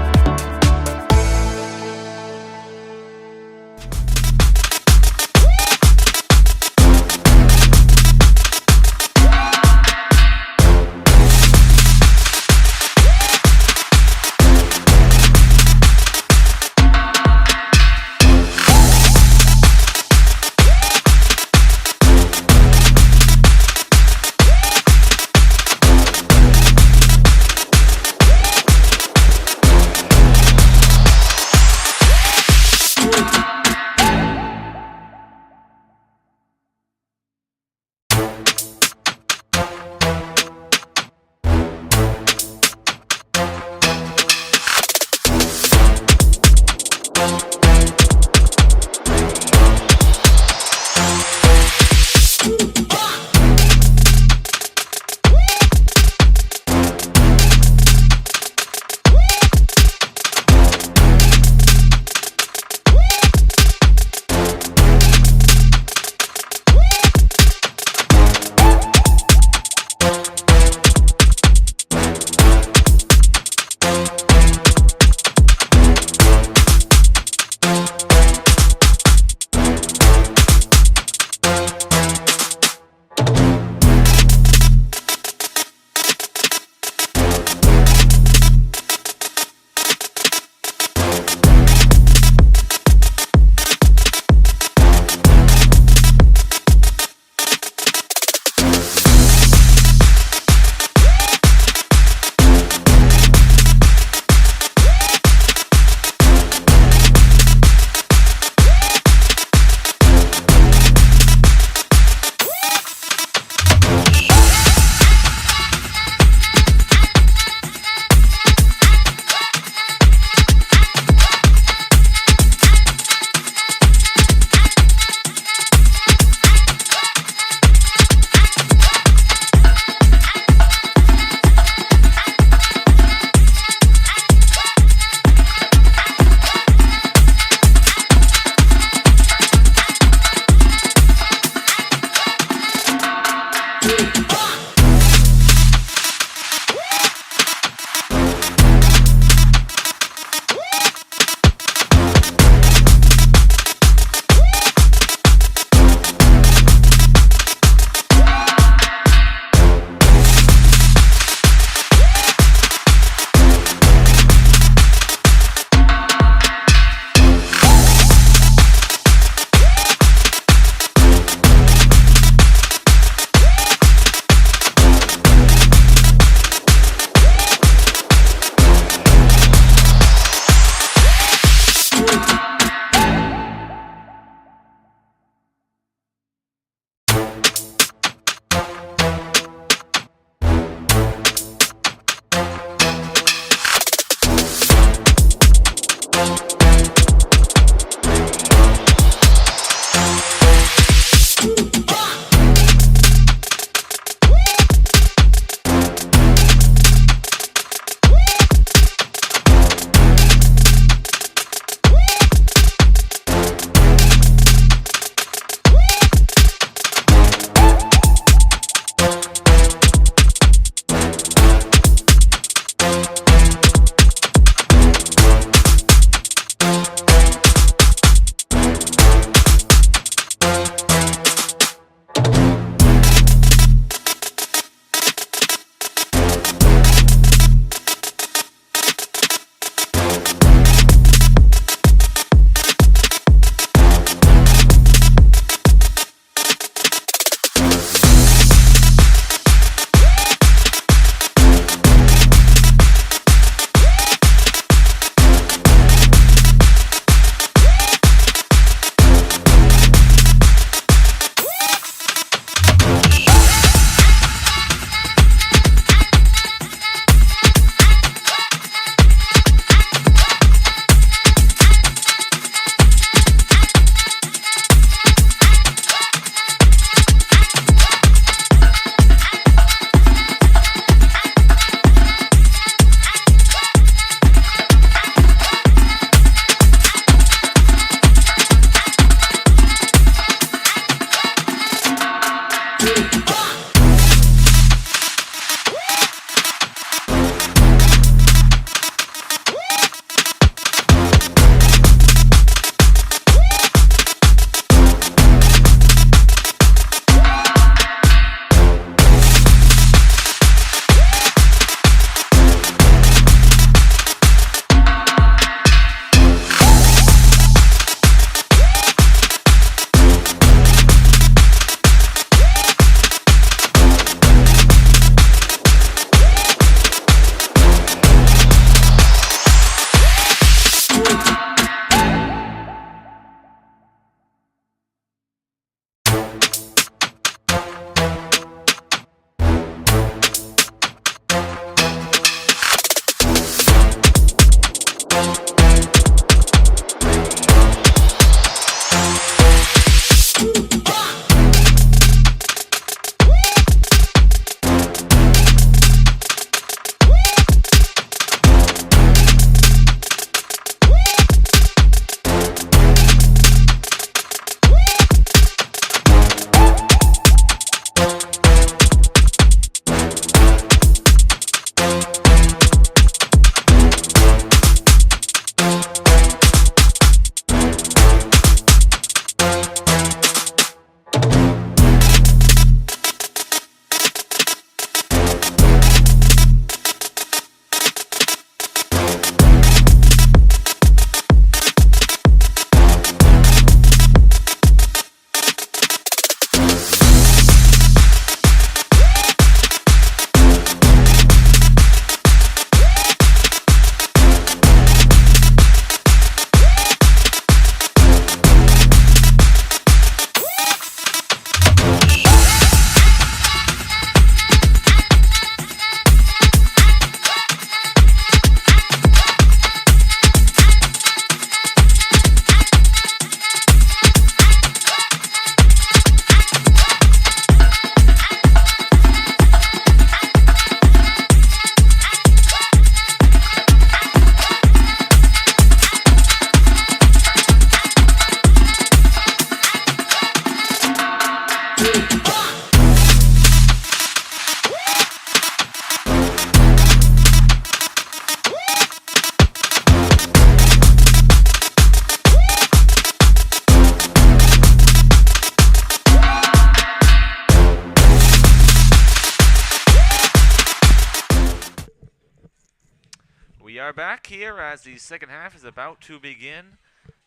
are back here as the second half is about to begin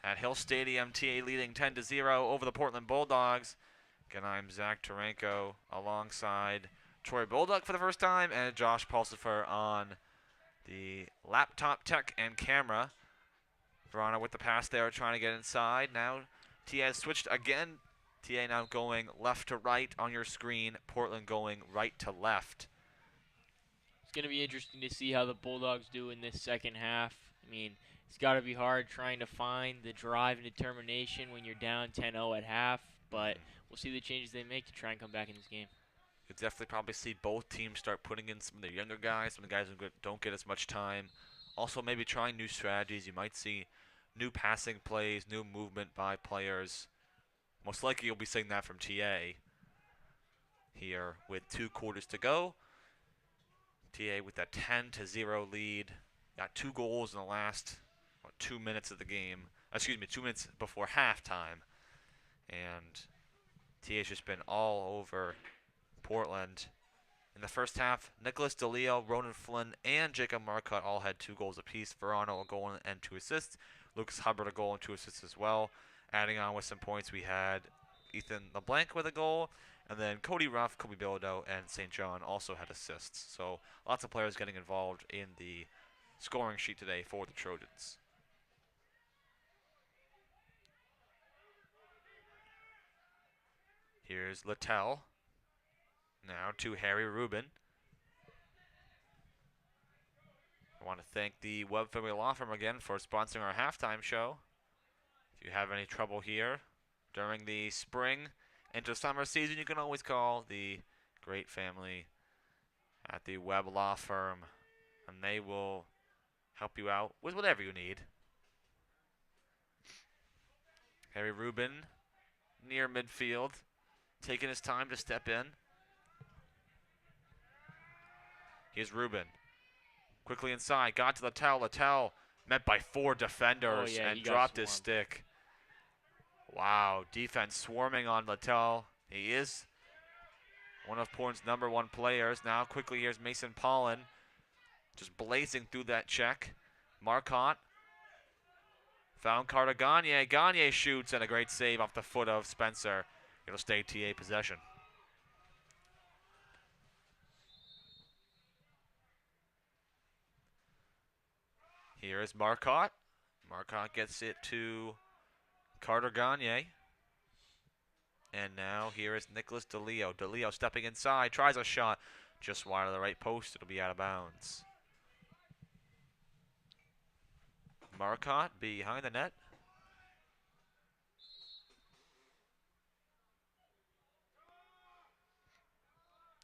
at Hill Stadium. TA leading 10-0 over the Portland Bulldogs. Again, I'm Zach Taranko alongside Troy Bulldog for the first time and Josh Pulsifer on the laptop tech and camera. Verona with the pass there, trying to get inside. Now TA has switched again. TA now going left to right on your screen. Portland going right to left. It's going to be interesting to see how the Bulldogs do in this second half. I mean, it's got to be hard trying to find the drive and determination when you're down 10-0 at half, but we'll see the changes they make to try and come back in this game. You'll definitely probably see both teams start putting in some of their younger guys, some of the guys who don't get as much time. Also maybe trying new strategies. You might see new passing plays, new movement by players. Most likely you'll be seeing that from TA here with 2 quarters to go. TA with that 10-0 lead. Got 2 goals in the last 2 minutes of the game. 2 minutes before halftime. And TA's just been all over Portland. In the first half, Nicholas Deleo, Ronan Flynn, and Jacob Marcotte all had 2 goals apiece. Verano a goal and 2 assists. Lucas Hubbard a goal and 2 assists as well. Adding on with some points, we had Ethan LeBlanc with a goal, and then Cody Ruff, Kobe Bilodeau, and St. John also had assists. So lots of players getting involved in the scoring sheet today for the Trojans. Here's Littell. Now to Harry Rubin. I want to thank the Webb Family Law Firm again for sponsoring our halftime show. If you have any trouble here during the spring into summer season, you can always call the great family at the Webb Law Firm, and they will help you out with whatever you need. Harry Rubin near midfield, taking his time to step in. Here's Rubin. Quickly inside, got to Littell. Littell met by 4 defenders and dropped his stick. Wow, defense swarming on Littell. He is one of Portland's #1 players. Now quickly here's Mason Pollen, just blazing through that check. Marcotte found Ricardo Gagne. Gagne shoots and a great save off the foot of Spencer. It'll stay TA possession. Here is Marcotte. Marcotte gets it to Ricardo Gagne. And now here is Nicholas Deleo. Deleo stepping inside, tries a shot. Just wide of the right post. It'll be out of bounds. Marcotte behind the net.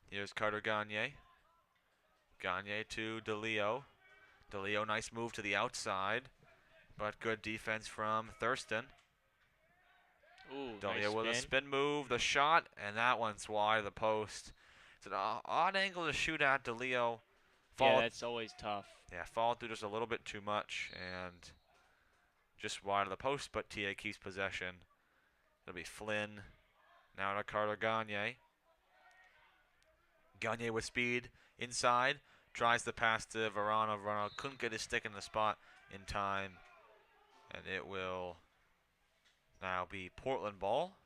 Here's Ricardo Gagne. Gagne to Deleo. Deleo, nice move to the outside, but good defense from Thurston. Ooh, Deleo nice with a spin. spin move, the shot, and that one's wide of the post. It's an odd angle to shoot at. Deleo Yeah, that's always tough. Yeah, followed through just a little bit too much, and just wide of the post, but TA keeps possession. It'll be Flynn, now to Ricardo Gagne. Gagne with speed, inside. Tries the pass to Verano. Verano couldn't get his stick in the spot in time. And it will now be Portland ball.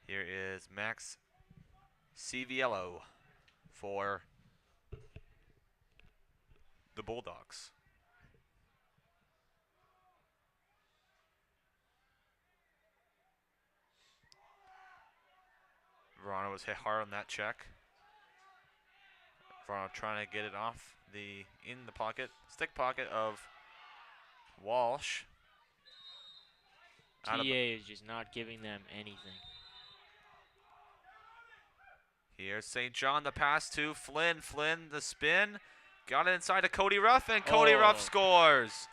Here is Max Civiello for the Bulldogs. Verano was hit hard on that check. Verano trying to get it off in the pocket, stick pocket of Walsh. TA is just not giving them anything. Here's St. John, the pass to Flynn. Flynn, the spin. Got it inside to Cody Ruff, and Cody Ruff scores.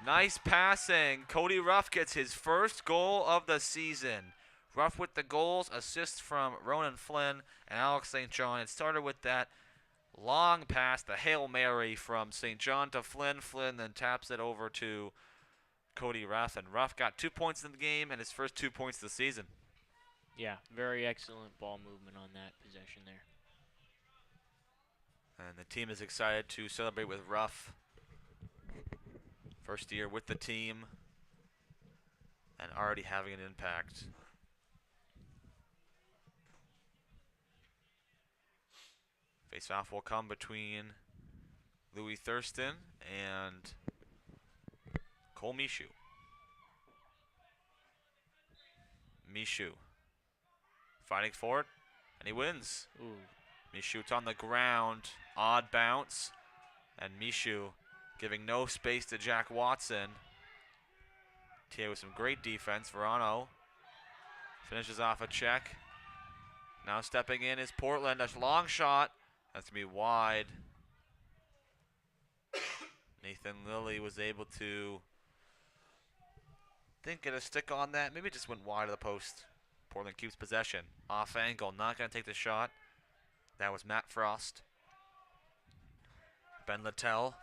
Nice passing. Cody Ruff gets his first goal of the season. Ruff with the goals, assists from Ronan Flynn and Alex St. John. It started with that long pass, the Hail Mary from St. John to Flynn. Flynn then taps it over to Cody Ruff, and Ruff got 2 points in the game and his first 2 points of the season. Yeah, very excellent ball movement on that possession there. And the team is excited to celebrate with Ruff. First year with the team and already having an impact. Face-off will come between Louis Thurston and Cole Michoud. Michoud fighting for it, and he wins. Ooh. Michoud's on the ground, odd bounce, and Michoud giving no space to Jack Watson. TA with some great defense. Verano finishes off a check. Now stepping in is Portland. A long shot. That's going to be wide. Nathan Lilly was able to, get a stick on that. Maybe it just went wide of the post. Portland keeps possession. Off angle. Not going to take the shot. That was Matt Frost. Ben Littell.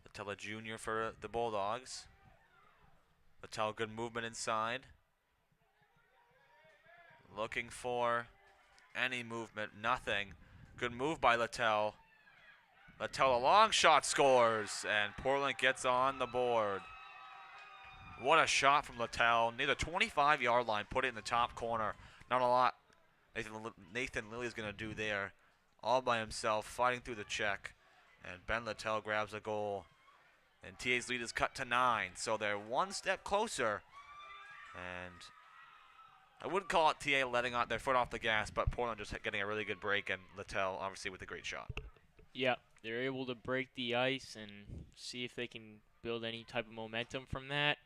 Littell, a junior for the Bulldogs. Littell, good movement inside. Looking for any movement. Nothing. Good move by Littell. Littell, a long shot, scores, and Portland gets on the board. What a shot from Littell. Near the 25-yard line, put it in the top corner. Not a lot Nathan Lilly is going to do there. All by himself, fighting through the check. And Ben Littell grabs a goal. And TA's lead is cut to 9, so they're one step closer. And I wouldn't call it TA letting their foot off the gas, but Portland just getting a really good break, and Littell obviously with a great shot. Yeah, they're able to break the ice and see if they can build any type of momentum from that.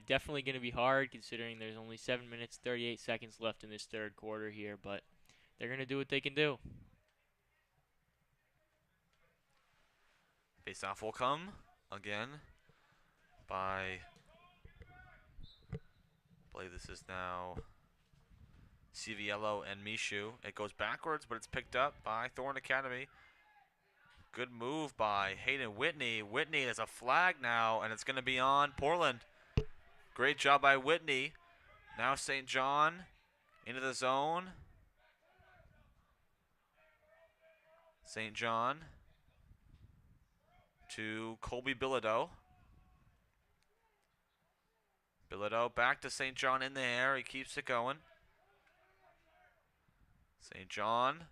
Definitely going to be hard considering there's only 7 minutes, 38 seconds left in this third quarter here, but they're going to do what they can do. Face-off will come again by, I believe this is now Civiello and Michoud. It goes backwards, but it's picked up by Thorne Academy. Good move by Hayden Whitney. Whitney has a flag now, and it's going to be on Portland. Great job by Whitney. Now St. John into the zone. St. John to Colby Bilodeau. Bilodeau back to St. John in the air. He keeps it going. St. John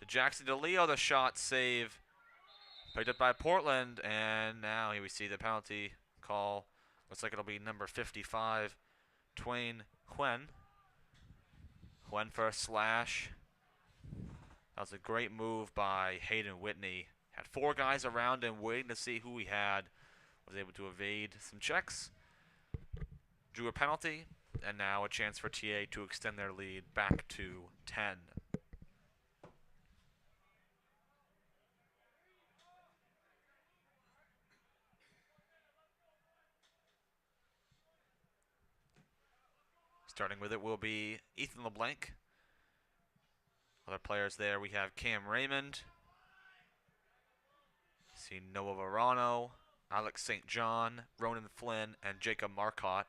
to Jackson Deleo. The shot save picked up by Portland. And now here we see the penalty call. Looks like it'll be number 55, Twain Huen. Huen for a slash. That was a great move by Hayden Whitney. Had 4 guys around him waiting to see who he had. Was able to evade some checks. Drew a penalty. And now a chance for TA to extend their lead back to 10. Starting with it will be Ethan LeBlanc. Other players there, we have Cam Raymond. See Noah Verano, Alex St. John, Ronan Flynn, and Jacob Marcotte.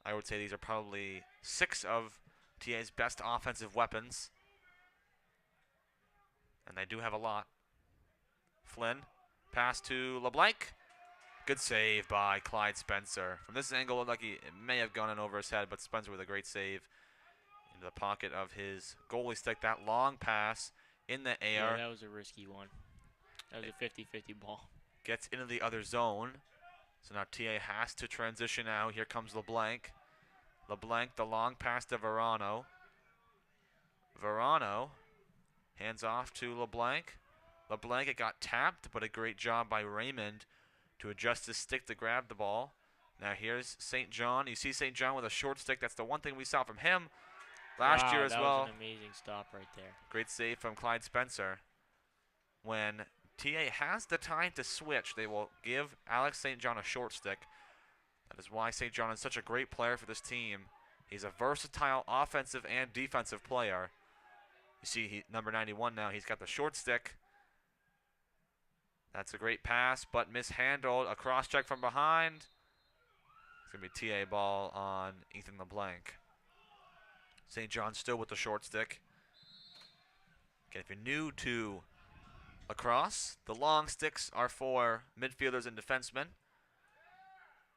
I would say these are probably 6 of TA's best offensive weapons. And they do have a lot. Flynn, pass to LeBlanc. Good save by Clyde Spencer. From this angle, it looked like it may have gone in over his head, but Spencer with a great save into the pocket of his goalie stick. That long pass in the air. Yeah, that was a risky one. That was a 50-50 ball. Gets into the other zone. So now TA has to transition out. Here comes LeBlanc. LeBlanc, the long pass to Verano. Verano hands off to LeBlanc. LeBlanc, it got tapped, but a great job by Raymond to adjust his stick to grab the ball. Now here's St. John. You see St. John with a short stick. That's the one thing we saw from him last year as well. That was an amazing stop right there. Great save from Clyde Spencer. When TA has the time to switch, they will give Alex St. John a short stick. That is why St. John is such a great player for this team. He's a versatile offensive and defensive player. You see number 91 now, he's got the short stick. That's a great pass, but mishandled. A cross check from behind. It's going to be TA ball on Ethan LeBlanc. St. John still with the short stick. Again, if you're new to lacrosse, the long sticks are for midfielders and defensemen.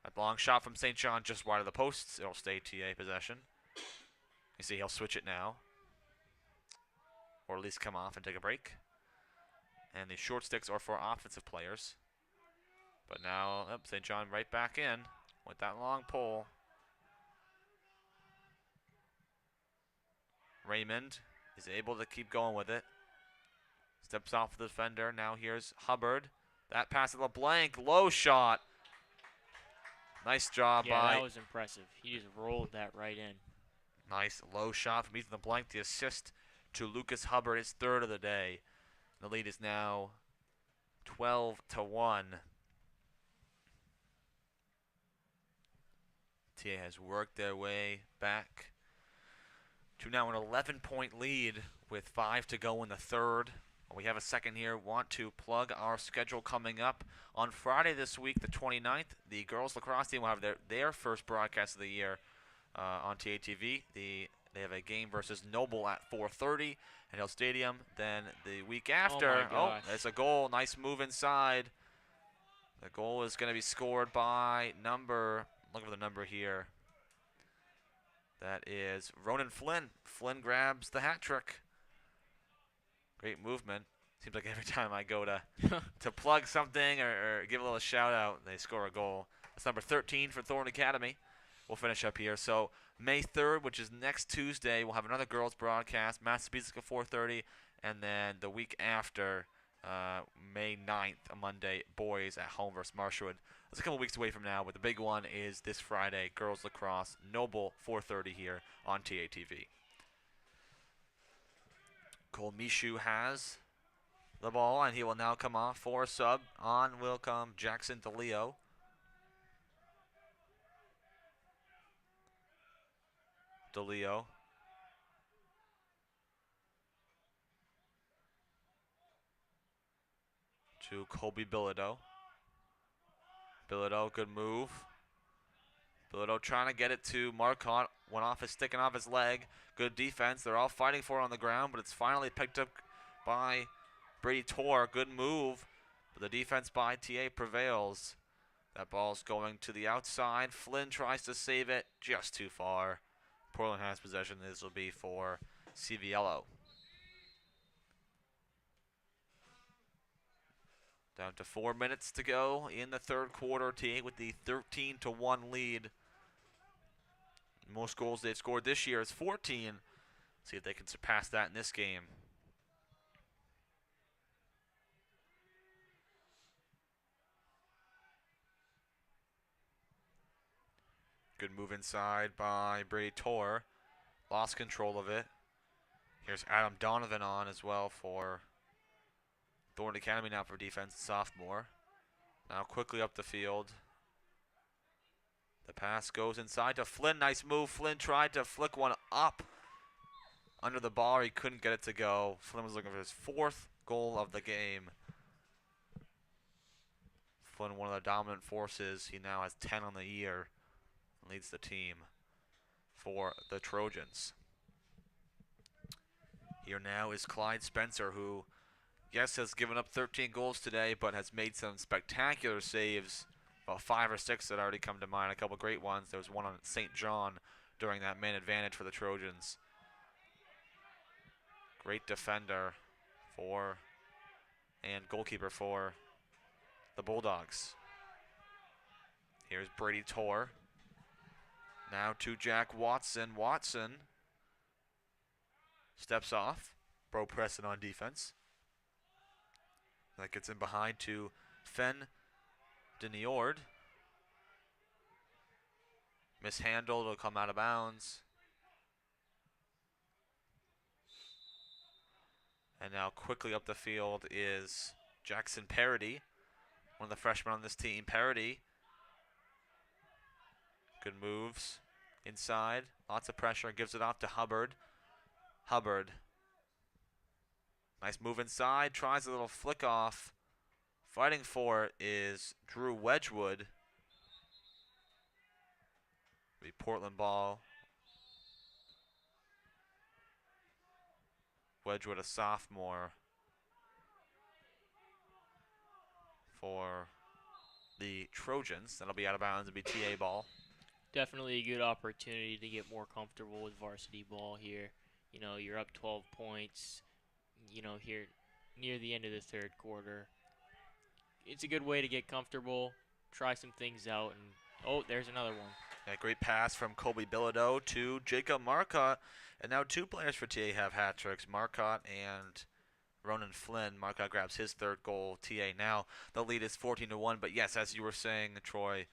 That long shot from St. John just wide of the posts. It'll stay TA possession. You see he'll switch it now. Or at least come off and take a break. And the short sticks are for offensive players. But now, St. John right back in with that long pole. Raymond is able to keep going with it. Steps off the defender. Now here's Hubbard. That pass to LeBlanc. Low shot. Nice job Yeah, by. that was impressive. He just rolled that right in. Nice low shot from Ethan LeBlanc. The assist to Lucas Hubbard, his third of the day. The lead is now 12-1. TA has worked their way back to now an 11-point lead with 5 to go in the third. We have a second here. Want to plug our schedule coming up on Friday this week, the 29th. The girls lacrosse team will have their first broadcast of the year on TATV. They have a game versus Noble at 4:30 at Hill Stadium. Then the week after, there's a goal. Nice move inside. The goal is going to be scored by look for the number here. That is Ronan Flynn. Flynn grabs the hat trick. Great movement. Seems like every time I go to plug something or give a little shout out, they score a goal. That's number 13 for Thorne Academy. We'll finish up here. So May 3rd, which is next Tuesday, we'll have another girls broadcast. Massapequa at 4:30, and then the week after, May 9th, a Monday, boys at home versus Marshwood. That's a couple weeks away from now, but the big one is this Friday, girls lacrosse, Noble, 4:30 here on TATV. Cole Mishu has the ball, and he will now come off for a sub. On will come Jackson Deleo. Deleo. To Colby Bilodeau. Bilodeau, good move. Bilodeau trying to get it to Marcotte. Went off his stick and off his leg. Good defense. They're all fighting for it on the ground, but it's finally picked up by Brady Torr. Good move. But the defense by TA prevails. That ball's going to the outside. Flynn tries to save it just too far. Portland has possession. This will be for CVLO. Down to 4 minutes to go in the third quarter. TA with the 13-1 lead. Most goals they've scored this year is 14. See if they can surpass that in this game. Good move inside by Brady Torr. Lost control of it. Here's Adam Donovan on as well for Thorne Academy now for defense, sophomore. Now quickly up the field. The pass goes inside to Flynn. Nice move. Flynn tried to flick one up under the bar. He couldn't get it to go. Flynn was looking for his fourth goal of the game. Flynn, one of the dominant forces. He now has 10 on the year and leads the team for the Trojans. Here now is Clyde Spencer, who, yes, has given up 13 goals today, but has made some spectacular saves. About 5 or 6 that already come to mind. A couple great ones. There was one on St. John during that man advantage for the Trojans. Great defender for and goalkeeper for the Bulldogs. Here's Brady Torr. Now to Jack Watson. Watson steps off. Bro pressing on defense. That gets in behind to Fenn Deniord. Mishandled, will come out of bounds. And now quickly up the field is Jackson Parody, one of the freshmen on this team. Parody. Good moves inside. Lots of pressure. Gives it off to Hubbard. Hubbard. Nice move inside. Tries a little flick off. Fighting for it is Drew Wedgwood. The Portland ball. Wedgwood, a sophomore, for the Trojans. That'll be out of bounds and be TA ball. Definitely a good opportunity to get more comfortable with varsity ball here. You know, you're up 12 points, you know, here near the end of the third quarter. It's a good way to get comfortable, try some things out, and oh, there's another one. A great pass from Colby Bilodeau to Jacob Marcotte. And now 2 players for TA have hat tricks, Marcotte and Ronan Flynn. Marcotte grabs his 3rd goal. TA now, the lead is 14-1. But yes, as you were saying, Troy,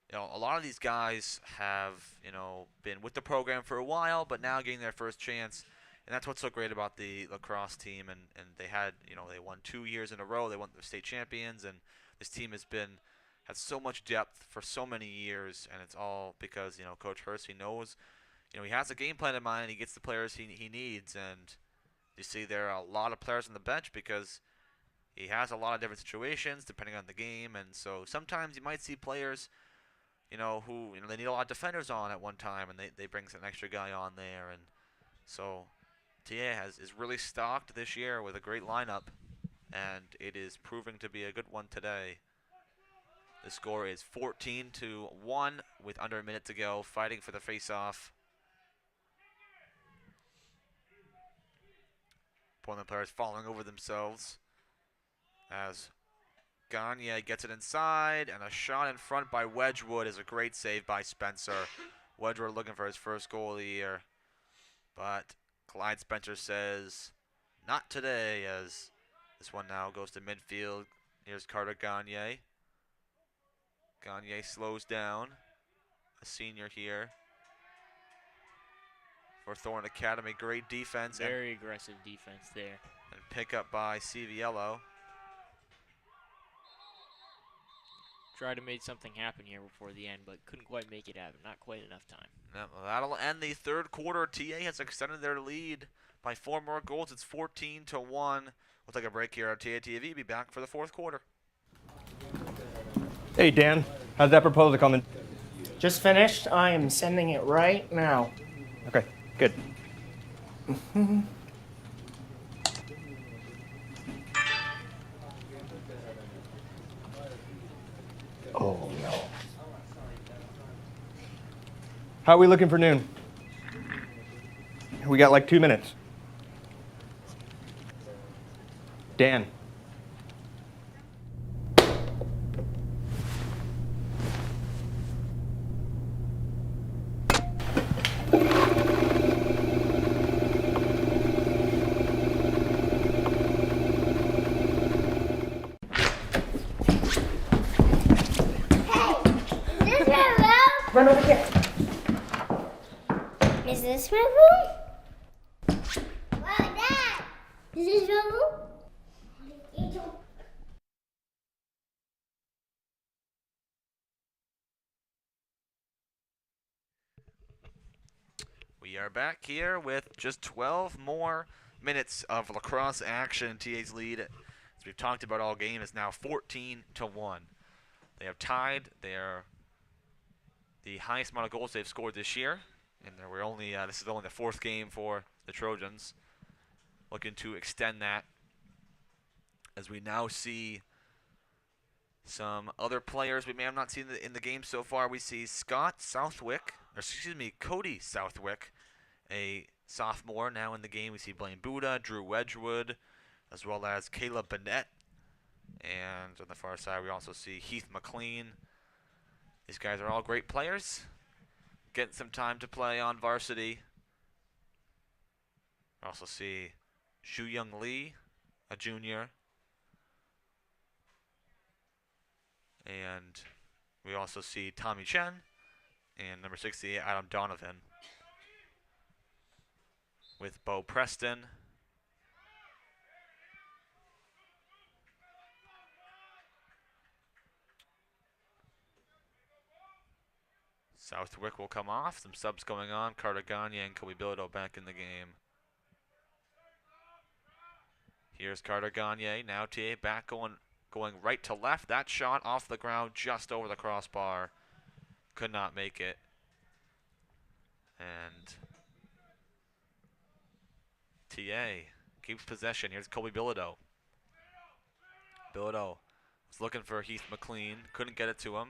you know, a lot of these guys have, you know, been with the program for a while, but now getting their first chance. And that's what's so great about the lacrosse team. And they had, you know, they won 2 years in a row. They won the state champions. And this team has so much depth for so many years. And it's all because, you know, Coach Hersey knows, you know, he has a game plan in mind and he gets the players he needs. And you see there are a lot of players on the bench because he has a lot of different situations depending on the game. And so sometimes you might see players, you know, who, you know, they need a lot of defenders on at one time, and they bring an extra guy on there. And so TA is really stocked this year with a great lineup, and it is proving to be a good one today. The score is 14-1 with under a minute to go, fighting for the face-off. Portland players falling over themselves as Gagne gets it inside, and a shot in front by Wedgwood is a great save by Spencer. Wedgwood looking for his first goal of the year, but Clyde Spencer says, not today, as this one now goes to midfield. Here's Ricardo Gagne. Gagne slows down, a senior here for Thorne Academy. Great defense. Very aggressive defense there. And pick up by Civiello. Tried to make something happen here before the end, but couldn't quite make it happen. Not quite enough time. No, well, that'll end the third quarter. TA has extended their lead by 4 more goals. It's 14-1. We'll take a break here on TA TV. Be back for the fourth quarter. Hey, Dan. How's that proposal coming? Just finished. I am sending it right now. Okay, good. Oh, no. How are we looking for noon? We got like 2 minutes. Dan. Run over here. Is this my room? Wow, Dad! Is this your room? We are back here with just 12 more minutes of lacrosse action. TA's lead, as we've talked about all game, is now 14-1. They have tied their the highest amount of goals they've scored this year, and we're only this is only the 4th game for the Trojans, looking to extend that as we now see some other players we may have not seen in the game so far. We see Cody Southwick, a sophomore now in the game. We see Blaine Buddha, Drew Wedgwood, as well as Caleb Bennett, and on the far side we also see Heath McLean. These guys are all great players, getting some time to play on varsity. We also see Shu Young Lee, a junior. And we also see Tommy Chen and number 68, Adam Donovan, with Bo Preston. Southwick will come off. Some subs going on. Ricardo Gagne and Kobe Bilodeau back in the game. Here's Ricardo Gagne. Now TA back going right to left. That shot off the ground just over the crossbar. Could not make it. And TA keeps possession. Here's Kobe Bilodeau. Bilodeau was looking for Heath McLean. Couldn't get it to him.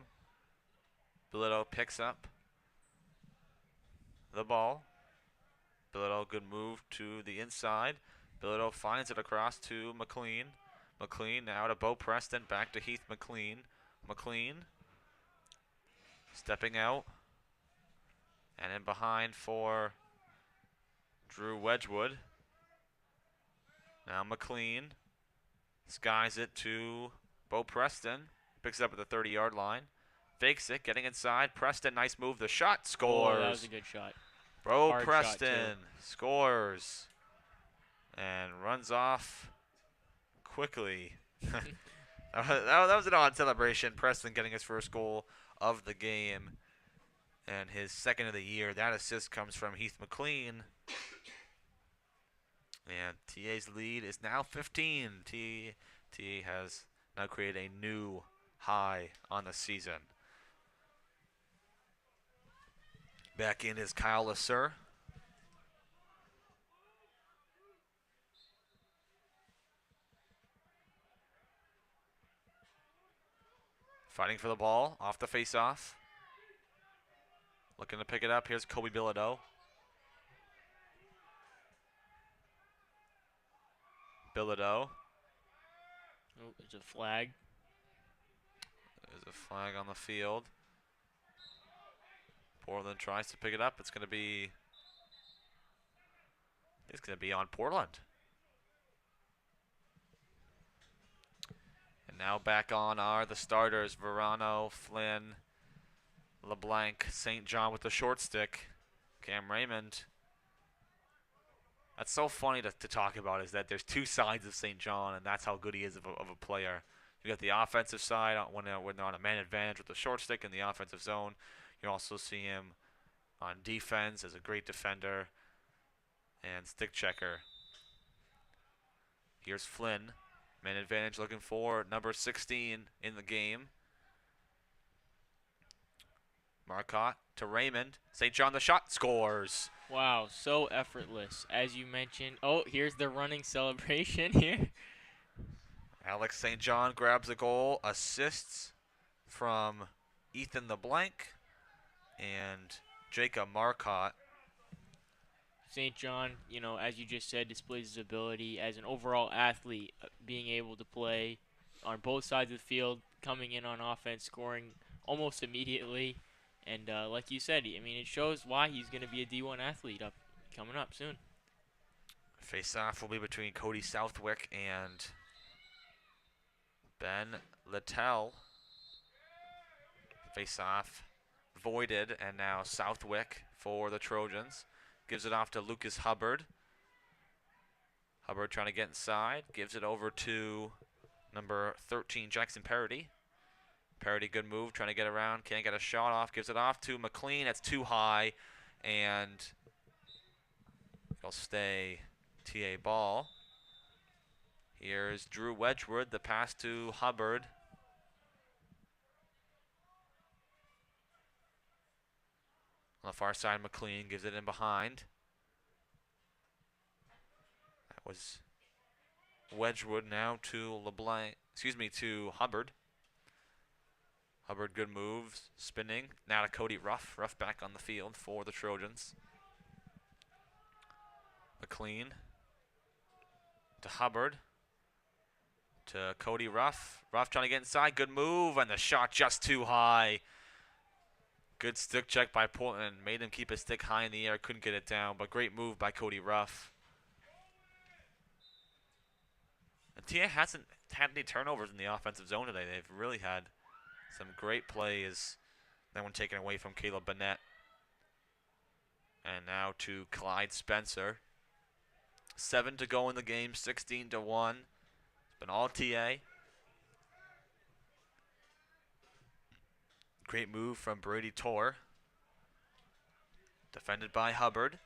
Bilodeau picks up the ball. Bilodeau, good move to the inside. Bilodeau finds it across to McLean. McLean now to Bo Preston. Back to Heath McLean. McLean stepping out. And in behind for Drew Wedgwood. Now McLean skies it to Bo Preston. Picks it up at the 30-yard line. Fakes it, getting inside. Preston, nice move. The shot scores. Oh, that was a good shot. Bo Hard shot, Preston scores and runs off quickly. that was an odd celebration. Preston getting his first goal of the game and his second of the year. That assist comes from Heath McLean. And TA's lead is now 15. TA has now created a new high on the season. Back in is Kyle Lasser. Fighting for the ball, off the face-off. Looking to pick it up. Here's Kobe Bilodeau. Bilodeau. Oh, there's a flag. There's a flag on the field. Portland tries to pick it up. It's going to be on Portland. And now back on are the starters. Verano, Flynn, LeBlanc, St. John with the short stick. Cam Raymond. That's so funny to talk about, is that there's two sides of St. John, and that's how good he is of a player. You got the offensive side when they're on a man advantage with the short stick in the offensive zone. You also see him on defense as a great defender and stick checker. Here's Flynn. Man advantage looking for number 16 in the game. Marcotte to Raymond. St. John the shot, scores. Wow, so effortless. As you mentioned. Oh, here's the running celebration here. Alex St. John grabs a goal. Assists from Ethan LeBlanc and Jacob Marcotte. St. John, as you just said, displays his ability as an overall athlete, being able to play on both sides of the field, coming in on offense, scoring almost immediately. And like you said, it shows why he's going to be a D1 athlete coming up soon. Face-off will be between Cody Southwick and Ben Littell. Face-off voided, and now Southwick for the Trojans. Gives it off to Lucas Hubbard. Hubbard trying to get inside. Gives it over to number 13, Jackson Parody. Parody, good move, trying to get around. Can't get a shot off. Gives it off to McLean. That's too high. And it'll stay TA ball. Here's Drew Wedgwood. The pass to Hubbard. On the far side, McLean gives it in behind. That was Wedgwood now to to Hubbard. Hubbard, good moves, spinning. Now to Cody Ruff. Ruff back on the field for the Trojans. McLean to Hubbard. To Cody Ruff. Ruff trying to get inside. Good move, and the shot just too high. Good stick check by Portland. Made him keep his stick high in the air. Couldn't get it down, but great move by Cody Ruff. And TA hasn't had any turnovers in the offensive zone today. They've really had some great plays. That one taken away from Caleb Bennett. And now to Clyde Spencer. 7 to go in the game, 16-1. It's been all TA. Great move from Brady Torr. Defended by Hubbard.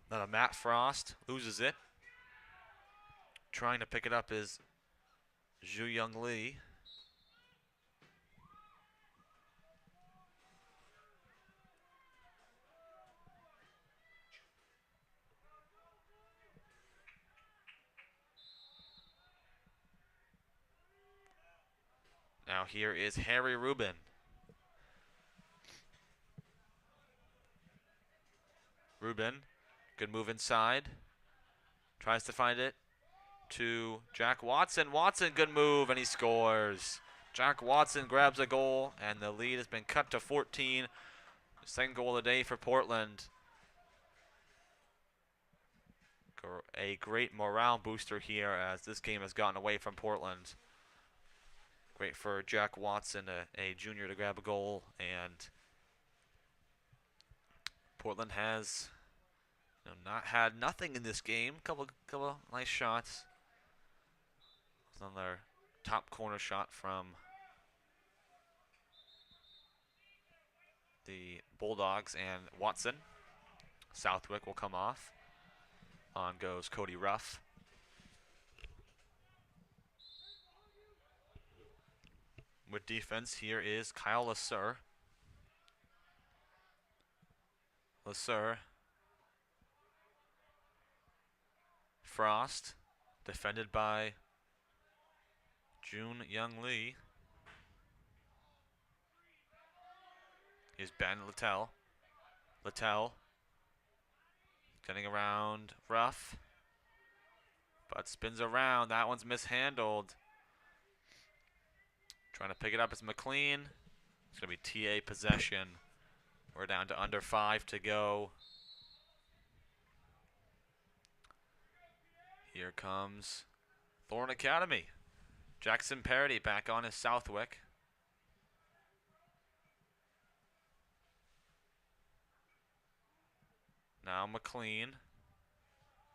Now to Matt Frost. Loses it. Trying to pick it up is Zhu Young Lee. Now here is Harry Rubin. Rubin, good move inside. Tries to find it to Jack Watson. Watson, good move, and he scores. Jack Watson grabs a goal, and the lead has been cut to 14. Second goal of the day for Portland. A great morale booster here as this game has gotten away from Portland. Great for Jack Watson, a junior, to grab a goal, and Portland has not had nothing in this game. Couple nice shots. Another top corner shot from the Bulldogs and Watson. Southwick will come off. On goes Cody Ruff. With defense, here is Kyle Lasser. Frost, defended by June Young Lee. Here's Ben Littell. Getting around Ruff, but spins around. That one's mishandled. Trying to pick it up is McLean. It's going to be TA possession. We're down to under 5 to go. Here comes Thorne Academy. Jackson Parody back on his Southwick. Now McLean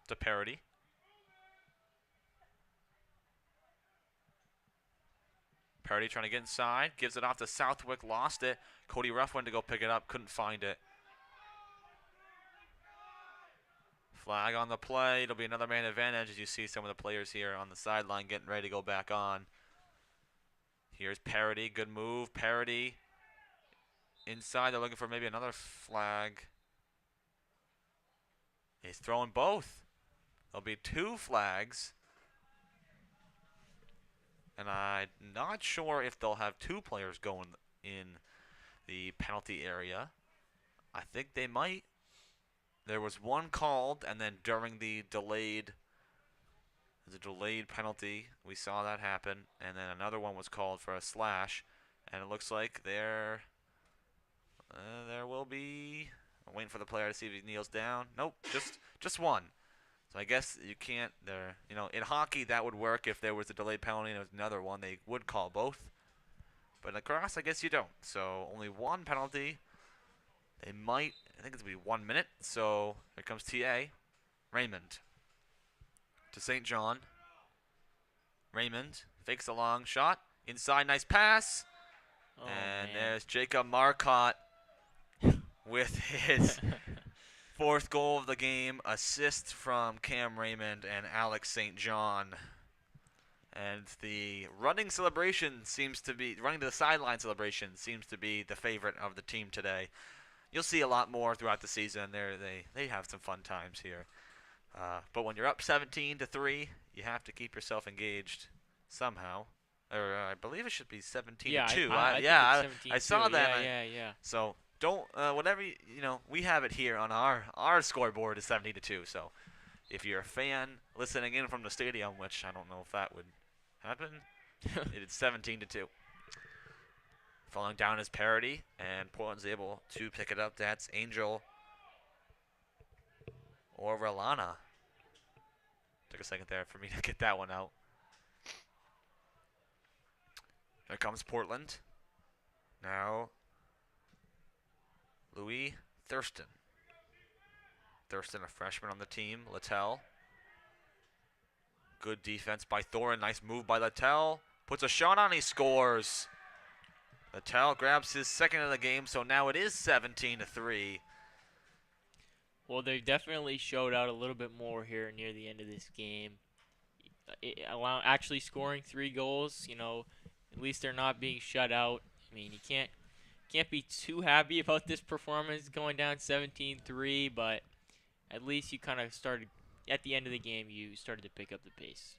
to Parody. Parody trying to get inside. Gives it off to Southwick. Lost it. Cody Ruff went to go pick it up. Couldn't find it. Flag on the play. It'll be another man advantage as you see some of the players here on the sideline getting ready to go back on. Here's Parody. Good move. Parody inside. They're looking for maybe another flag. He's throwing both. There'll be 2 flags. And I'm not sure if they'll have 2 players going in the penalty area. I think they might. There was one called, and then during the delayed penalty, we saw that happen. And then another one was called for a slash. And it looks like there will be... I'm waiting for the player to see if he kneels down. Nope, just one. So I guess you can't. In hockey that would work if there was a delayed penalty and there was another one. They would call both. But in lacrosse, I guess you don't. So only one penalty. They might. I think it's gonna be 1 minute. So here comes TA. Raymond to St. John. Raymond fakes a long shot inside. Nice pass. Oh, and man. there's Jacob Marcotte with his 4th goal of the game. Assist from Cam Raymond and Alex St. John. And the running to the sideline celebration seems to be the favorite of the team today. You'll see a lot more throughout the season. They have some fun times here. But when you're up 17-3, you have to keep yourself engaged somehow. Or I believe it should be 17-2. I saw that. Yeah. So don't whatever we have it here on our scoreboard is 17-2. So if you're a fan listening in from the stadium, which I don't know if that would happen, it's 17-2. Falling down is Parody, and Portland's able to pick it up. That's Angel Orellana. Took a second there for me to get that one out. Here comes Portland. Now, Louis Thurston. Thurston, a freshman on the team. Littell. Good defense by Thorin. Nice move by Littell. Puts a shot on, he scores. Littell grabs his 2nd of the game, so now it is 17-3. Well, they definitely showed out a little bit more here near the end of this game. Actually scoring 3 goals, at least they're not being shut out. I mean, you can't be too happy about this performance going down 17-3, but at least you kind of started, at the end of the game, you started to pick up the pace.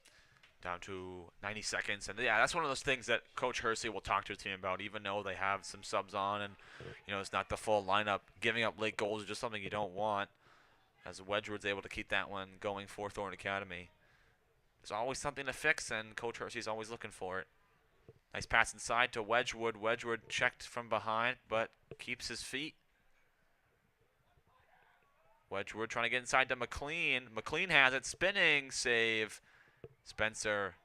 Down to 90 seconds. And yeah, that's one of those things that Coach Hersey will talk to his team about, even though they have some subs on and, it's not the full lineup. Giving up late goals is just something you don't want. As Wedgwood's able to keep that one going for Thorne Academy. There's always something to fix, and Coach Hersey's always looking for it. Nice pass inside to Wedgwood. Wedgwood checked from behind, but keeps his feet. Wedgwood trying to get inside to McLean. McLean has it. Spinning save. Spencer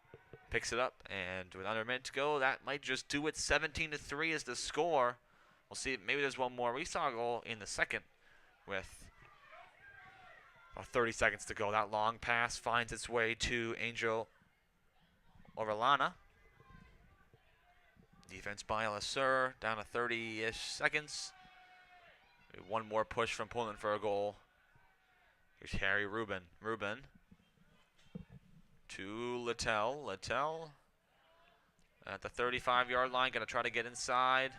picks it up, and with under a minute to go, that might just do it. 17-3 is the score. We'll see. Maybe there's one more. We saw a goal in the second with about 30 seconds to go. That long pass finds its way to Angel Orellana. Defense by Lasser, down to 30-ish seconds. Maybe one more push from Pullman for a goal. Here's Harry Rubin. Rubin to Littell. Littell at the 35-yard line, going to try to get inside.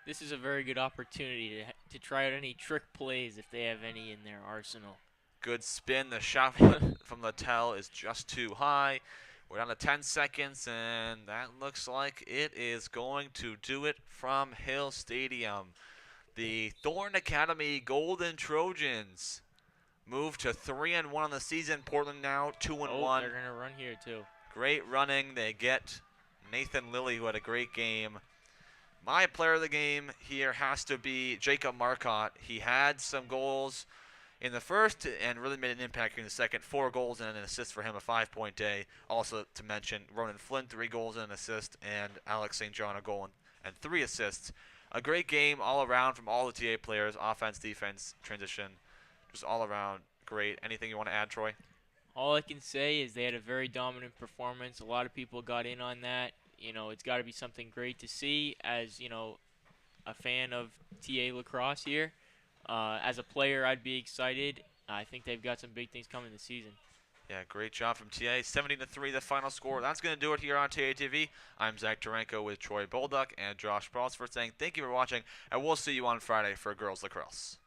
This is a very good opportunity to try out any trick plays if they have any in their arsenal. Good spin. The shot from Littell is just too high. We're down to 10 seconds, and that looks like it is going to do it from Hill Stadium. The Thorne Academy Golden Trojans move to 3-1 on the season. Portland now 2-1. Oh, they're going to run here too. Great running. They get Nathan Lilly, who had a great game. My player of the game here has to be Jacob Marcotte. He had some goals in the first and really made an impact in the second. 4 goals and an assist for him, a 5-point day. Also to mention, Ronan Flynn, 3 goals and an assist, and Alex St. John, a goal and 3 assists. A great game all around from all the TA players, offense, defense, transition, just all around great. Anything you want to add, Troy? All I can say is they had a very dominant performance. A lot of people got in on that. It's got to be something great to see as, a fan of TA Lacrosse here. As a player, I'd be excited. I think they've got some big things coming this season. Yeah, great job from TA. 17-3 the final score. That's going to do it here on TA TV. I'm Zach Tarenko with Troy Bolduck and Josh Braulsford saying thank you for watching, and we'll see you on Friday for Girls Lacrosse.